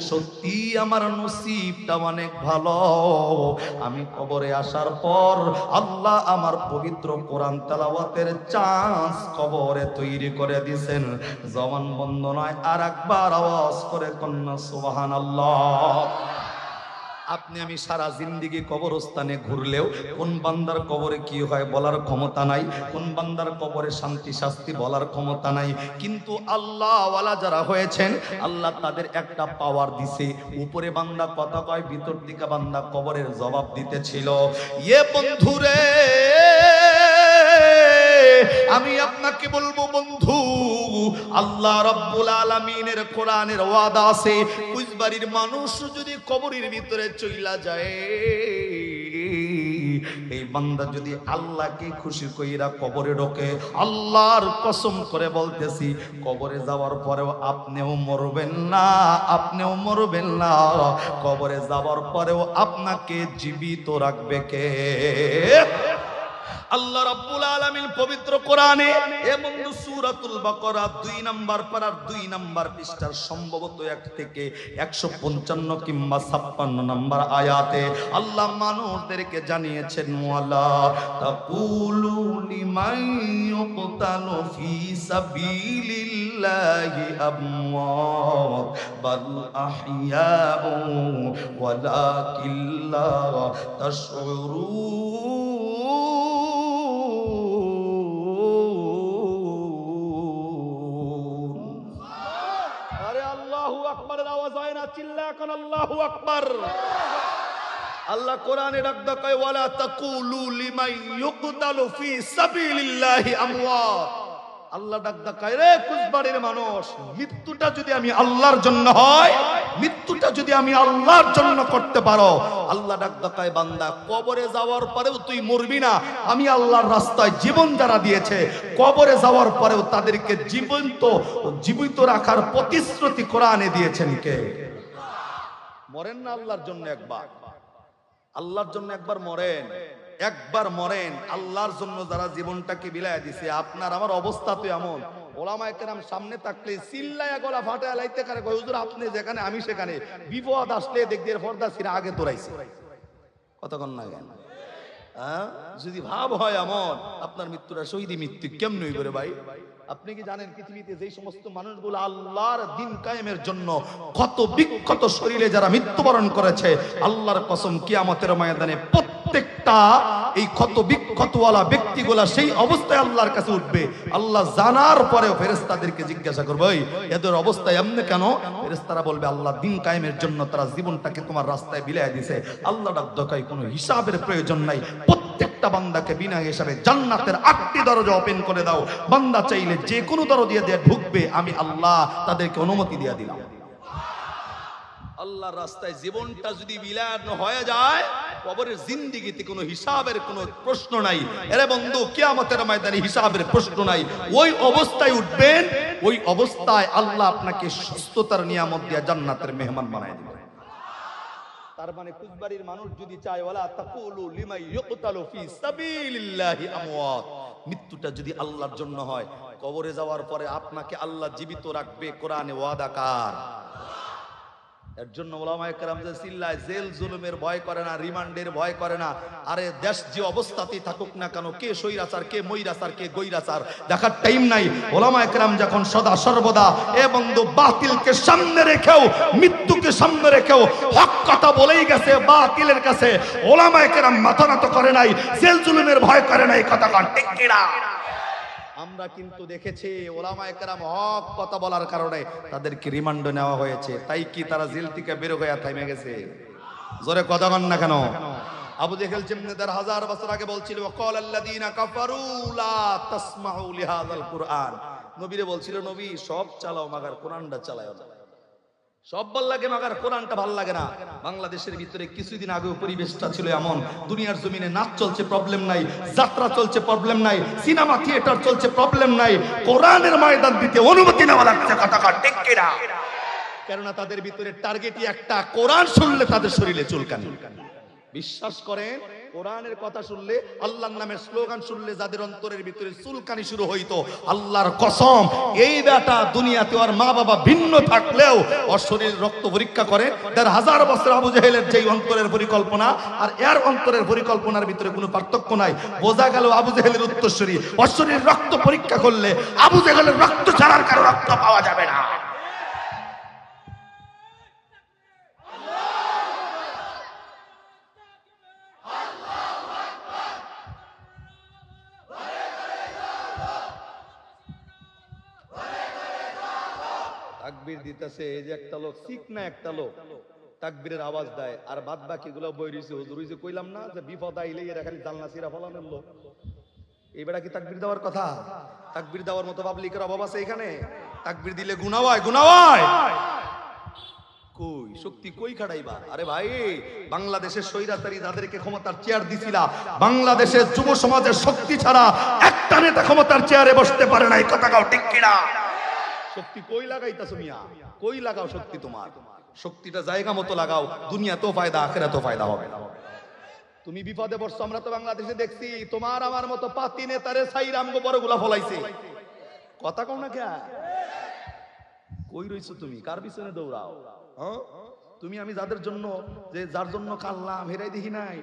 সত্যি আমার নসিবটা অনেক ভালো, আমি কবরে আসার পর আল্লাহ আমার পবিত্র কোরআন তেলাওয়াতের চান্স কবরে তৈরি করে দিয়েছেন। জবান বন্ধ নয়, আর একবার আওয়াজ করে কন্যা সুবহানাল্লাহ। আপনি আমি সারা জিন্দেগি কবরস্থানে ঘুরলেও কোন বান্দার কবরে কি হয় বলার ক্ষমতা নাই, কোন বান্দার কবরে শান্তি শাস্তি বলার ক্ষমতা নাই। কিন্তু আল্লাহ ওয়ালা যারা হয়েছেন, আল্লাহ তাদের একটা পাওয়ার দিছে, উপরে বান্দা কথা কয়, ভিতর দিকে বান্দা কবরের জবাব দিতেছিল। ইয়ে বন্ধুরে, আমি আপনাকে বলবো বন্ধু, আল্লাহ রাব্বুল আলামিনের কোরআনের ওয়াদা আছে, কুইজবাড়ির মানুষ যদি কবরের ভিতরে চইলা যায়, এই বান্দা যদি আল্লাহকে খুশি কইরা কবরে ঢোকে, আল্লাহর কসম করে বলতেছি, কবরে যাওয়ার পরেও আপনিও মরবেন না, আপনিও মরবেন না, কবরে যাওয়ার পরেও আপনাকে জীবিত রাখবে কে? আল্লাহ রাব্বুল আলামিন পবিত্র কোরআনে এবং সূরাতুল বাকারা 2 নম্বর পারার 2 নম্বর পৃষ্ঠার সম্ভবত 1 থেকে 155 কিংবা 56 নম্বর আয়াতে আল্লাহ মানুষদেরকে জানিয়েছেন, ওয়ালা তাকুলু লিমান ইউকতালু ফি সাবিলিল্লাহি আমওয়াত বাল আহইয়াউ ওয়ালাকিন লা তাশউরুন। আল্লাহু আকবার। আল্লাহ কোরআনে ডাকদা কয়, ওয়ালা তাকুলু লিমান ইউকতালু ফি সাবিলিল্লাহি আমওয়াত। আল্লাহ ডাকদা কয়, রে কুচবাড়ির মানুষ, মৃত্যুটা যদি আমি আল্লাহর জন্য হয়, মৃত্যুটা যদি আমি আল্লাহর জন্য করতে পারো, আল্লাহ ডাকদা কয়, বান্দা কবরে যাওয়ার পরেও তুই মরবি না। আমি আল্লাহর রাস্তায় জীবন যারা দিয়েছে, কবরে যাওয়ার পরেও তাদেরকে জীবিত রাখার প্রতিশ্রুতি কোরআনে দিয়েছেন কে? মরেন না আল্লাহর জন্য একবার, আল্লাহর জন্য একবার মরেন, একবার মরেন, আল্লাহর জন্য যারা জীবনটাকে বিলায় দিছে, আপনার আমার অবস্থা তো এমন, ওলামায়ে কেরাম সামনে থাকলে চিল্লায়া গলা ফাটায় লাইতে কারে কয় হুজুর আপনি যেখানে আমি সেখানে, বিপদ আসলে দেখদের পর্দা ছিঁড়া আগে তোরাইছে। কতক্ষণ না কেন যদি ভাব হয় এমন, আপনার মৃত্যুটা শহীদি মৃত্যু কেমন হইব রে ভাই? আপনি কি জানেন পৃথিবীতে যেই সমস্ত মানুষগুলো আল্লাহর দ্বীন কায়েমের জন্য কত বিক্ষত শরীরে যারা মৃত্যুবরণ করেছে, আল্লাহর কসম কিয়ামতের ময়দানে প্রত্যেকটা এই ক্ষত বিক্ষতওয়ালা ব্যক্তিগুলা সেই অবস্থায় আল্লাহর কাছে উঠবে। আল্লাহ জানার পরেও ফেরেশতাদেরকে জিজ্ঞাসা করবে এদের অবস্থা এমনি কেন? ফেরেশতারা বলবে আল্লাহ দ্বীন কায়েমের জন্য তারা জীবনটাকে তোমার রাস্তায় বিলায় দিয়েছে। আল্লাহ ডাক দেয় কোনো হিসাবের প্রয়োজন নাই, প্রত্যেকটা বান্দাকে বিনা হিসাবে জান্নাতের 8টি দরজা ওপেন করে দাও, বান্দা চাইলে যে কোনো দরজা দিয়ে ঢুকবে, আমি আল্লাহ তাদেরকে অনুমতি দিয়ে দিলাম। আল্লাহর রাস্তায় জীবনটা যদি বিলায় হয়ে যায়, কবরের জিন্দেগিতে কোনো হিসাবের কোনো প্রশ্ন নাই। এরে বন্ধু, কিয়ামতের ময়দানে হিসাবের প্রশ্ন নাই। ওই অবস্থায় উঠবেন, ওই অবস্থায় আল্লাহ আপনাকে সুস্থতার নিয়ামত দিয়ে জান্নাতের মেহমান বানায় দিবেন। তার মানে কুচবাড়ির মানুষ যদি চায় ওয়ালা তাকুলু লিমাই ইউকতালু ফি সাবিলিল্লাহি আমওয়াত, মৃত্যুটা যদি আল্লাহর জন্য হয়, কবরে যাওয়ার পরে আপনাকে আল্লাহ জীবিত রাখবে। কোরআনে ওয়াদা কার? এর জন্য ওলামায়ে কেরাম যে চিল্লায় জেল জুলুমের ভয় করে না, রিমান্ডের ভয় করে না। আরে দেশ যে অবস্থাতেই থাকুক না কেন, কে সৈরাচার, কে মৈরাচার, কে গৈরাচার দেখার টাইম নাই। ওলামায়ে কেরাম যখন সদা সর্বদা এ বন্ধু বাতিলকে সামনে রেখেও, মৃত্যুকে সামনে রেখেও হক কথা বলেই গেছে বাতিলের কাছে, ওলামায়ে কেরাম মাথা নত করে নাই, জেল জুলুমের ভয় করে নাই। কথা কান ঠিক কি না? আমরা কিন্তু দেখেছি ওলামায়ে কেরাম হক কথা বলার কারণে তাদেরকে রিমান্ডে নেওয়া হয়েছে। তাই কি তারা জেল থেকে বের হয়ে থেমে গেছে? জোরে কথা বল না কেন? আবু জেহেল যেমনি 1000 বছর আগে বলছিল ওয়াকালাল্লাযীনা কাফারু লা তাসমাউ লিহাযাল কুরআন, নবীরে বলছিল নবী সব চালাও মাগার কোরআনটা চালাও না। সব ভাল লাগে মাগার কোরআনটা ভাল লাগে না। বাংলাদেশের ভিতরে কিছুদিন আগে পরিবেশটা ছিল এমন, দুনিয়ার জমিনে নাচ চলছে প্রবলেম নাই, যাত্রা চলছে প্রবলেম নাই, সিনেমা থিয়েটার চলছে প্রবলেম নাই, কোরআনের ময়দান দিতে অনুমতি নেওয়া লাগছে। কথা ঠিক কি না? কেননা তাদের ভিতরে টার্গেটই একটা, কোরআন শুনলে তাদের শরীরে চুলকানি। বিশ্বাস করেন, কোরআনের কথা শুনলে, আল্লাহর নামের স্লোগান শুনলে যাদের অন্তরের ভিতরে চুলকানি শুরু হইতো, আল্লাহর কসম এই বেটা দুনিয়াতে ওর মা বাবা ভিন্ন থাকলেও ওর শরীর রক্ত পরীক্ষা করে 1000 বছর আবু জেহেলের যেই অন্তরের পরিকল্পনা আর এর অন্তরের পরিকল্পনার ভিতরে কোনো পার্থক্য নাই। বোঝা গেল আবু জেহেলের উত্তরসূরি। ওর শরীর রক্ত পরীক্ষা করলে আবু জেহেলের রক্ত ছাড়ার কারো রক্ত পাওয়া যাবে না। তাকবীর দিতেছে, এই যে একটা লোক চিকনা একটা লোক তাকবীরের আওয়াজ দেয়, আর বাদ বাকি গুলো বই রইছে। হুজুর ওই যে কইলাম না যে বিপদ আইলে এরা খালি জানলা চিরা ফলানোর লোক, এইবার কি তাকবীর দেওয়ার কথা? তাকবীর দেওয়ার মতো পাবলিকের অভাব আছে এখানে? তাকবীর দিলে গুনাহ হয়, গুনাহ হয়। কই শক্তি কই খাড়াইবা? আরে ভাই, বাংলাদেশের স্বৈরাচারী যাদেরকে ক্ষমতার চেয়ার দিছিলা, বাংলাদেশের যুব সমাজের শক্তি ছাড়া একটা নেতা ক্ষমতার চেয়ারে বসতে পারে না। এই কথা কাও ঠিক কি না? শক্তি কই লাগাইতাছো মিয়া? কই লাগাও শক্তি? তোমার শক্তিটা জায়গা মতো লাগাও, দুনিয়াতেও ফায়দা আখিরাতেও ফায়দা হবে। তুমি বিপদে পড়ছো, আমরা তো বাংলাদেশে দেখছি তোমার আমার মতো পাতি নেতারে সাইরাম গো বড়গুলা ফলাইছে। কথা কও না কে? কই রইছো তুমি? কার পিছনে দৌড়াও? তুমি আমি যাদের জন্য, যে যার জন্য কাল্লাম হেরাই দেখি নাই,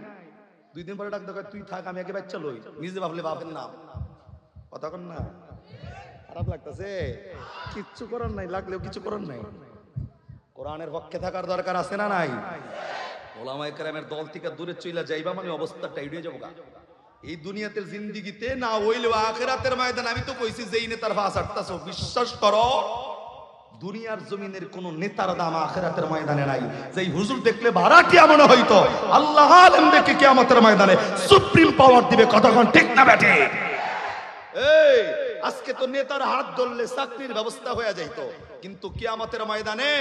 2 দিন পরে ডাক দেখ তুই থাক, আমি আগে বাচ্চা লই, নিজে ভাবলে বাপের নাম। কথা কন না? খারাপ লাগতেছে? কিচ্ছু করার নাই, লাগলেও কিছু করার নাই। কোরআনের পক্ষে থাকার দরকার আছে না নাই? ওলামায়ে কেরামের দল থেকে দূরে চইলা যাইবা মানে অবস্থাটা এড়িয়ে যাবো। এই দুনিয়াতে জিন্দেগিতে না হইলেও আখিরাতের ময়দান। আমি তো কইছি যেই নেতার ফাঁস আটতাছো, বিশ্বাস করো দুনিয়ার জমিনের কোন নেতার দাম আখিরাতের ময়দানে নাই। যেই হুজুর দেখলে ভাড়াটিয়া মনে হইতো, আল্লাহ আলেম দেখে কিয়ামতের ময়দানে সুপ্রিম পাওয়ার দিবে। কতক্ষণ ঠিক না বেটে? এই আজকে তো নেতার হাত ধরলে চাকরির ব্যবস্থা হয়ে যাইতো, কিন্তু কিয়ামতের ময়দানে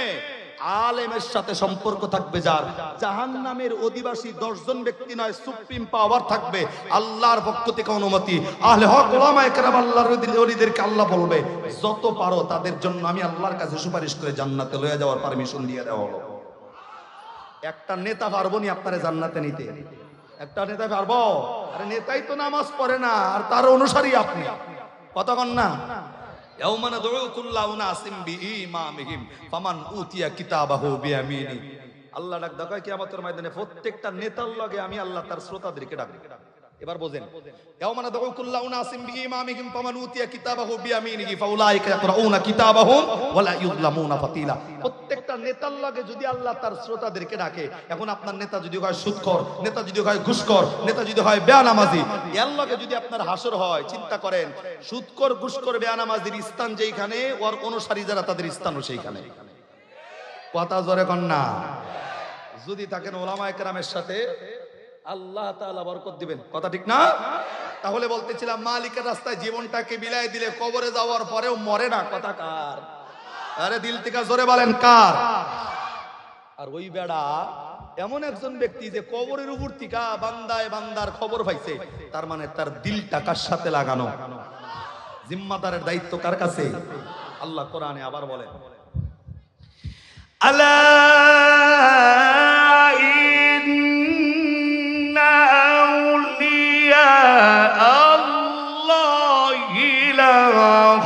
আলেমের সাথে সম্পর্ক থাকবে যার, জাহান্নামের অধিবাসী 10 জন ব্যক্তি নয়, সুপ্রিম পাওয়ার থাকবে আল্লাহর পক্ষ থেকে অনুমতি। আহলে হক ওলামায়ে কেরাম আল্লাহর ওলিদেরকে আল্লাহ বলবে যত পারো তাদের জন্য আমি আল্লাহর কাছে সুপারিশ করে জান্নাতে লয়ে যাওয়ার পারমিশন দিয়ে দেওয়া হলো। একটা নেতা পারবো নি আপনারে জান্নাতে নিতে? একটা নেতা পারবো? আরে নেতাই তো নামাজ পড়ে না, আর তার অনুসারী আপনি, কতক্ষণ না। ইয়াউমা নাদউ কুল্লা উনাসিম বিইমামিহিম ফামান উতিয়া কিতাবাহু বিয়ামিনি। আল্লাহ ডাক দেয় কিয়ামতের ময়দানে প্রত্যেকটা নেতার লগে আমি আল্লাহ তার শ্রোতাদেরকে ডাকব। এবার বোঝেন, ইয়াউমা নাদউ কুল্লা উনাসিম বিইমামিহিম ফামান উতিয়া কিতাবাহু বিয়ামিনিহি ফাউলাইকা ইয়াকরাউনা কিতাবাহুম ওয়ালা ইউযলামুনা ফাতিলা। প্রত্যেকটা নেতার লগে যদি আল্লাহ তার শ্রোতাদেরকে ডাকে, এখন আপনার নেতা যদি হয় সুদখোর, নেতা যদি হয় ঘুষখোর, নেতা যদি হয় বেয়ানামাজি, এর লগে যদি আপনার হাসর হয়, চিন্তা করেন সুদখোর, ঘুষখোর, বেয়ানামাজির স্থান যেইখানে, ওর অনুসারী যারা তাদের স্থানও সেইখানে। কথা জোরে কন না। যদি থাকেন ওলামায়ে কেরামের সাথে, আল্লাহ তাআলা বরকত দিবেন, কথা ঠিক না? তাহলে বলতেছিলাম মালিকের রাস্তায় জীবনটাকে বিলাই দিলে কবরে যাওয়ার পরেও মরে না, কথা কার? আরে দিল থেকে জোরে বলেন কার? আর ওই বেড়া এমন একজন ব্যক্তি যে কবরের উপর থেকে বান্দায় বান্দার খবর পাইছে, তার মানে তার দিলটা কার সাথে লাগানো, জিম্মাদারের দায়িত্ব কার কাছে? আল্লাহ কোরআনে আবার বলেন, আলা ইন্না আউলিয়া আল্লাহি লা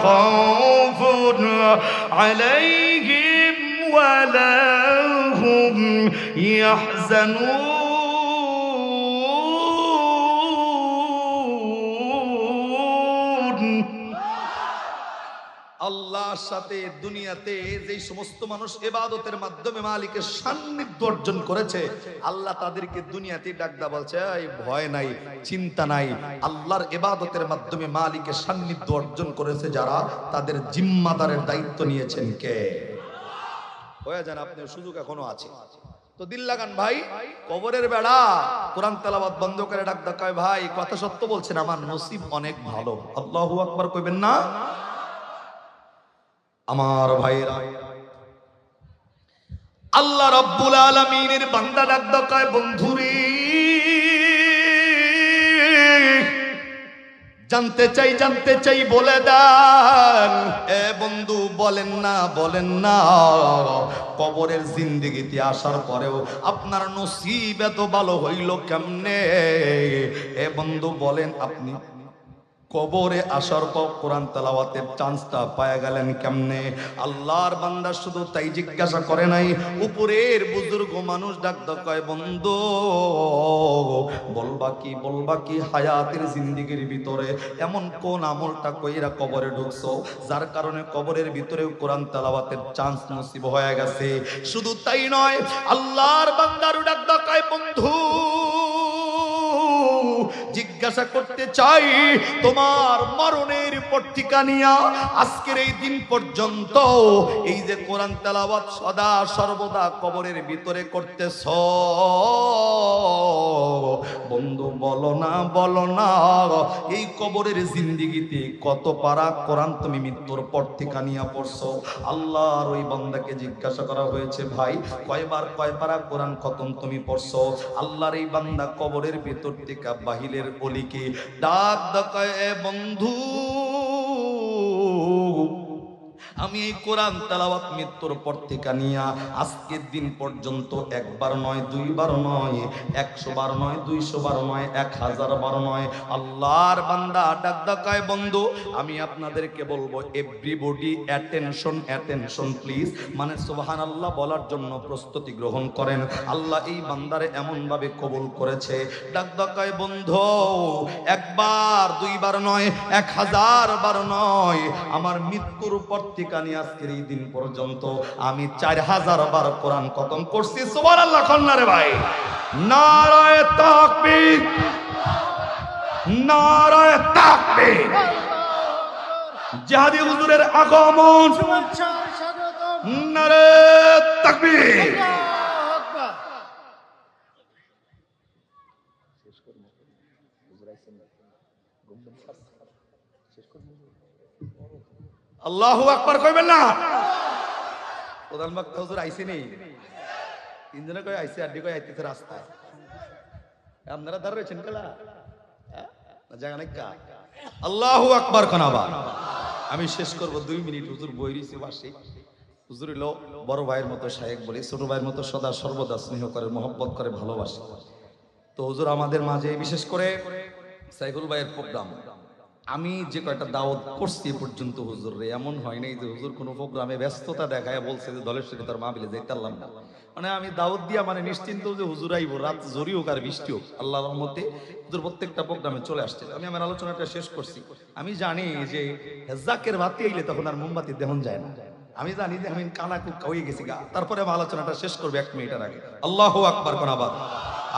খাউফুন আলাইহিম ওয়া লা হুম ইয়াহজানুন। আল্লাহর সাথে দুনিয়াতে যে সমস্ত মানুষ ইবাদতের মাধ্যমে মালিকের সান্নিধ্য অর্জন করেছে, আল্লাহ তাদেরকে দুনিয়াতে ডাকদা বলছে এই ভয় নাই, চিন্তা নাই। আল্লাহর ইবাদতের মাধ্যমে মালিকের সান্নিধ্য অর্জন করেছে যারা, তাদের জিম্মাদারের দায়িত্ব নিয়েছেন কে? হয়ে যান, আপনার সুযোগ এখনো আছে। তো দিল লাগান ভাই, কবরের বেড়া কোরআন তেলাওয়াত বন্ধ করে ডাকদা কয় ভাই কথা সত্য বলছেন, আমার নসিব অনেক ভালো। আল্লাহু আকবার কইবেন না? আমার ভাইরা, আল্লাহ রাব্বুল আলামিনের বান্দা ডাকদা কয় বন্ধুরে জানতে চাই বলে দেন। এ বন্ধু বলেন না কবরের জিন্দেগিতে আসার পরেও আপনার নসিব এত ভালো হইল কেমনে? এ বন্ধু বলেন, আপনি কবরে আসার পর কোরআন তেলাওয়াতের চান্সটা পায়া গেলেন কেমনে? আল্লাহর বান্দা শুধু তাই জিজ্ঞাসা করে নাই, উপরের বুজুর্গ মানুষ ডাকতে কয় বন্ধু বলবা কি হায়াতের জিন্দেগির ভিতরে এমন কোন আমলটা কইরা কবরে ঢুকছো যার কারণে কবরের ভিতরে কোরআন তেলাওয়াতের চান্স নসিব হয়ে গেছে? শুধু তাই নয়, আল্লাহর বান্দার ডাকতে কয় বন্ধু জিজ্ঞাসা করতে চাই, তোমার মরণের পত্রিকা নিয়া আজকের এই দিন পর্যন্ত এই যে কোরআন তেলাওয়াত সদা সর্বদা কবরের ভিতরে করতেছ, বন্ধু বলো না এই কবরের জিন্দেগিতে কত পারা কোরআন তুমি মৃত্যুর পত্রিকা নিয়া পড়ছো? আল্লাহর ওই বান্দাকে জিজ্ঞাসা করা হয়েছে, ভাই কয় পারা কোরআন খতম তুমি পড়ছো? আল্লাহর এই বান্দা কবরের ভিতর থেকে বাহিরের অলিকে ডাক দেয়, এ বন্ধু আমি এই কোরআন তেলাওয়াত মৃত্যুর পর থেকে নিয়া আজকের দিন পর্যন্ত একবার নয়, দুইবার নয়, 100 বার নয়, 200 বার নয়, 1000 বার নয়, আল্লাহর বান্দা ডাক দেয় বন্ধু আমি আপনাদেরকে বলবো এভরিবডি অ্যাটেনশন প্লিজ, মানে সুবহানাল্লাহ বলার জন্য প্রস্তুতি গ্রহণ করেন। আল্লাহ এই বান্দারে এমন ভাবে কবুল করেছে, ডাক দেয় বন্ধু একবার দুইবার নয়, 1000 বার নয়, আমার মৃত্যুর পর থেকে আজকের এই দিন পর্যন্ত আমি 4000 বার কোরআন খতম করছি। সুবহানাল্লাহ কন্যা রে ভাই, নারায়ে তাকবীর, নারায়ে তাকবীর। জিহাদি হুজুরের আগমন, নারায়ে তাকবীর। আল্লাহু আকবার কইবেন না? প্রধান বক্তা হুজুর আইছে নেই, তিনজনে কই আইছে, আড্ডি কই আইতেছে রাস্তায়, আপনারা দাঁড় রয়েছেন কেলা জায়গা নাই কা? আল্লাহু আকবার কোনাবা। আমি শেষ করব 2 মিনিট। হুজুর বইরিছে বাসে, হুজুর হলো বড় ভাইয়ের মতো শায়েখ বলি, ছোট ভাইয়ের মতো সদা সর্বদা স্নেহ করে, মহব্বত করে, ভালোবাসে। তো হুজুর আমাদের মাঝে বিশেষ করে সাইফুল ভাইয়ের প্রোগ্রাম, আমি যে কয়টা দাওয়াত করছি এ পর্যন্ত হুজুর রে, এমন হয় নাই যে হুজুর কোনো প্রোগ্রামে ব্যস্ততা দেখায় বলছে যে ধলেশ্বরী তার মাহফিলে যাইতে পারলাম না। মানে আমি দাওয়াত দিয়া মানে নিশ্চিন্ত যে হুজুর আইব, রাত জরি হোক আর বৃষ্টি হোক, আল্লাহর রহমতে হুজুর প্রত্যেকটা প্রোগ্রামে চলে আসছে। আমি আমার আলোচনাটা শেষ করছি। আমি জানি যে জাকের বাতি আইলে তখন আর মোমবাতি দেহন যায় না। আমি জানি যে আমি কানা কুক্কা হয়ে গেছি গা, তারপরে আমি আলোচনাটা শেষ করবো 1 মিনিটের আগে। আল্লাহু আকবার কোন আবার,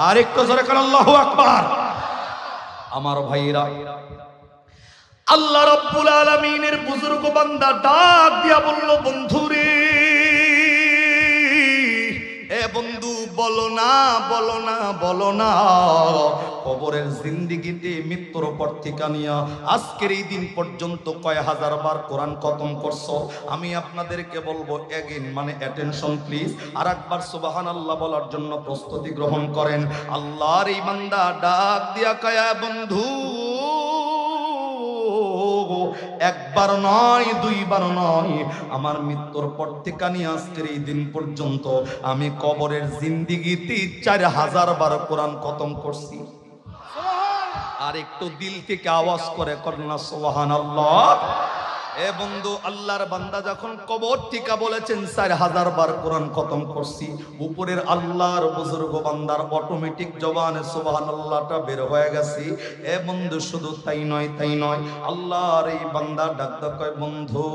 আর একটু জোরে কোন আল্লাহু আকবার। আমার ভাইরা, আল্লাহ রাব্বুল আলামিনের বুজুর্গ বান্দা ডাক দিয়া বলল, বন্ধুরে, এ বন্ধু বলো না, বলো না, বলো না, কবরের জিন্দেগিতে মৃত্যুর পর থেকে নিয়া আজকের এই দিন পর্যন্ত কয় হাজার বার কোরআন খতম করছো? আমি আপনাদেরকে বলবো এগেইন, মানে অ্যাটেনশন প্লিজ, আর একবার সুবহানাল্লাহ বলার জন্য প্রস্তুতি গ্রহণ করেন। আল্লাহর এই বান্দা ডাক দিয়া কয়, বন্ধু, একবার নয়, দুইবার নয়, আমার মৃত্যুর পর থেকে নিয়ে আজকের এই দিন পর্যন্ত আমি কবরের জিন্দেগিতে 4000 বার কোরআন খতম করছি। আর একটু দিল থেকে আওয়াজ করে করনা সুবহানাল্লাহ। এ বন্ধু, আল্লাহর বান্দা যখন কবর টিকা বলেছেন 4000 বার কোরআন খতম করছি, উপরের আল্লাহর বুজুর্গ বান্দার অটোমেটিক জবানে সুবহানাল্লাহটা বের হয়ে গেছে। এ বন্ধু, শুধু তাই নয়, তাই নয়, আল্লাহর এই বান্দা ডাকতে কয়, বন্ধু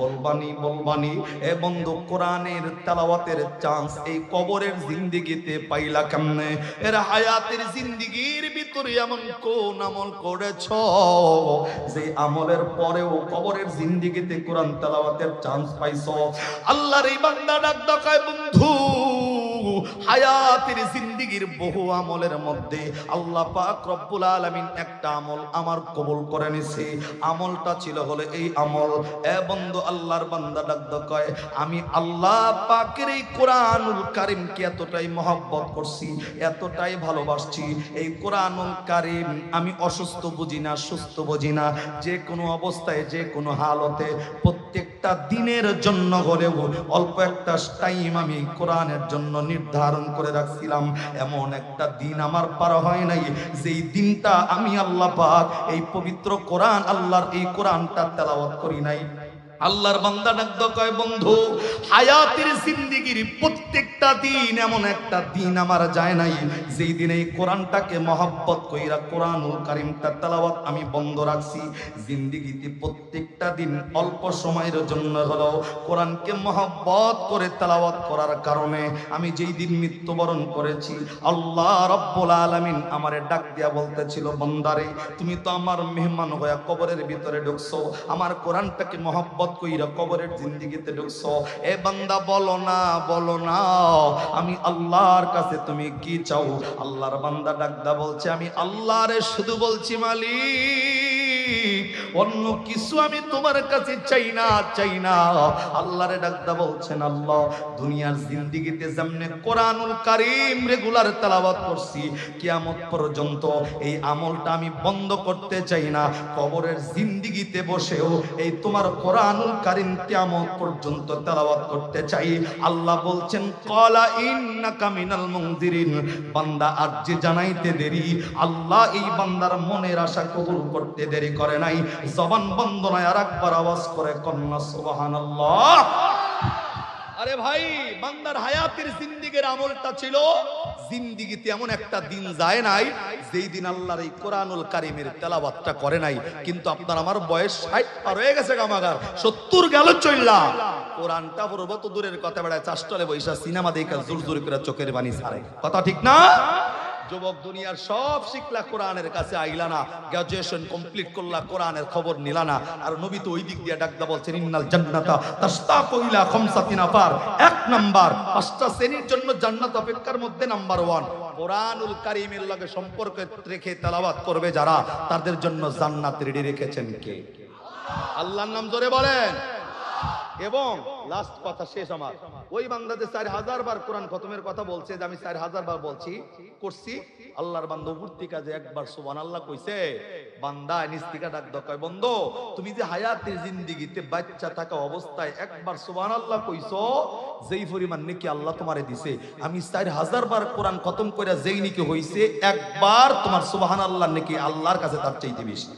বলবানি, বলবানি, এ বন্ধু কোরআনের তেলাওয়াতের চান্স এই কবরের জিন্দেগিতে পাইলা কেমনে? এর হায়াতের জিন্দেগির ভিতরে এমন কোন আমল করেছো যে আমলের পরেও কবরের জিন্দেগিতে কোরআন তেলাওয়াতের চান্স পাইছো? আল্লাহর এই বান্দা ডাকতে কয়, বন্ধু হায়াতের জিন্দেগির বহু আমলের মধ্যে আল্লাহ পাক রব্বুল আলামিন একটা আমল আমার কবুল করে নিছে। আমলটা ছিল হলো এই আমল। এ বন্ধু, আল্লাহর বান্দা ডাকতে কয়, আমি আল্লাহ পাকের এই কোরআনুল কারীমকে এতটাই মহব্বত করছি, এতটাই ভালোবাসছি, এই কোরআনুল কারীম আমি অসুস্থ বুঝি না, সুস্থ বুঝি না, যে কোনো অবস্থায়, যে কোনো হালতে, প্রত্যেকটা দিনের জন্য হলেও অল্প একটা টাইম আমি কোরআনের জন্য নির্ধারণ করে রাখছিলাম। এমন একটা দিন আমার পার হয় নাই যেই দিনটা আমি আল্লাহ পাক এই পবিত্র কোরআন, আল্লাহর এই কোরআনটা তেলাওয়াত করি নাই। আল্লাহর বান্দা ডাকতে কয়, বন্ধু হায়াতের জিন্দেগির প্রত্যেকটা দিন এমন একটা দিন আমার যায় নাই যেই দিন এই কোরআনটাকে মহব্বত কইরা কোরআনুল কারীমটা তেলাওয়াত আমি বন্ধ রাখছি। জিন্দেগিতে প্রত্যেকটা দিন অল্প সময়ের জন্য হলেও কোরআনকে মহব্বত করে তেলাওয়াত করার কারণে আমি যেই দিন মৃত্যুবরণ করেছি, আল্লাহ রাব্বুল আলামিন আমারে ডাক দিয়া বলতেছিল, বান্দারে তুমি তো আমার মেহমান হয়ে কবরের ভিতরে ঢুকছো, আমার কোরআনটাকে মহব্বত কইরা কবরের জিন্দেগিতে ঢুকছো। এ বান্দা বলো না, বলো না, আমি আল্লাহর কাছে তুমি কি চাও? আল্লাহর বান্দা ডাকদা বলছে, আমি আল্লাহরে শুধু বলছি, মালিক অন্য কিছু আমি তোমার কাছে চাই না, চাই না। আল্লাহরে ডাকদা বলছেন, আল্লাহ দুনিয়ার জিন্দেগিতে যেমনে কোরআনুল কারীম রেগুলার তেলাওয়াত করছি, কিয়ামত পর্যন্ত এই আমলটা আমি বন্ধ করতে চাই না। কবরের জিন্দেগিতে বসেও এই তোমার কোরআনুল কারীম কিয়ামত পর্যন্ত তেলাওয়াত করতে চাই। আল্লাহ বলছেন, ক্বালা ইন্নাকা মিনাল মুনজিরিন। বান্দা আজ যে জানাইতে দেরি, আল্লাহ এই বান্দার মনের আশা কবুল করতে দেরি করে নাই। জবান বন্ধ নয়, আর একবার আওয়াজ করে কন্না সুবহানাল্লাহ। আরে ভাই, বান্দার হায়াতের জিন্দেগির আমলটা ছিল, জিন্দেগিতে এমন একটা দিন যায় নাই যেই দিন আল্লাহর এই কোরআনুল কারীমের তেলাওয়াতটা করে নাই। কিন্তু আপনার আমার বয়স 60 পার হয়ে গেছে, গামাগার 70 গেল চইল্লা, কোরআনটা পড়ব তো দূরের কথা, বেড়ায় চাষটলে বৈশা সিনেমা দেখা জোর জোর করে চোখের পানি ছাড়ে। কথা ঠিক না? যুবক দুনিয়ার সব শিখলা, কোরআনের কাছে আইলা না, গ্রাজুয়েশন কমপ্লিট করলা, কোরআনের খবর নিলা না। আর নবী তো ওই দিক দিয়ে ডাকদা বলছেন, ইন্নাল জান্নাতা তাশতাকু ইলা খামসাতি নাফার। 1 নাম্বার 5টা শ্রেণীর জন্য জান্নাত অপেক্ষার মধ্যে নাম্বার 1 কোরআনুল কারীমের লগে সম্পর্ক রেখে তেলাওয়াত করবে যারা, তাদের জন্য জান্নাত রেডি রেখেছেন কে? আল্লাহর নাম জোরে বলেন। এবং লাস্ট কথা শেষ আমার, ওই বান্দাদের 4000 বার কোরআন খতমের কথা বলছে, যে আমি 4000 বার বলছি করছি। আল্লাহর বান্দা উপর থেকে যে একবার সুবহানাল্লাহ কইছে, বান্দা নিজ থেকে ডাক দাও, কয় বন্ধু তুমি যে হায়াতের জিন্দেগিতে বাচ্চা থাকা অবস্থায় একবার সুবহানাল্লাহ কইছো, যেই পরিমাণ নেকি আল্লাহ তোমারে দিছে, আমি 4000 বার কোরআন খতম কইরা যেই নেকি হইছে, একবার তোমার সুবহানাল্লাহ নেকি আল্লাহর কাছে তার চাইতে বেশি।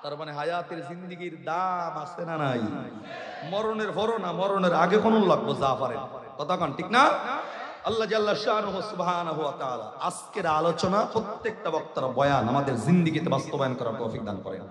তার মানে হায়াতের জিন্দেগির দাম আছে না নাই? মরণের পরও না, মরণের আগে কোন লাগবো জাফারের কথা কন, ঠিক না? আল্লাহ জাল্লা শানুহু সুবহানাহু ওয়া তাআলা আজকের আলোচনা প্রত্যেকটা বক্তার বয়ান আমাদের জিন্দেগিতে বাস্তবায়ন করার তৌফিক দান করেন।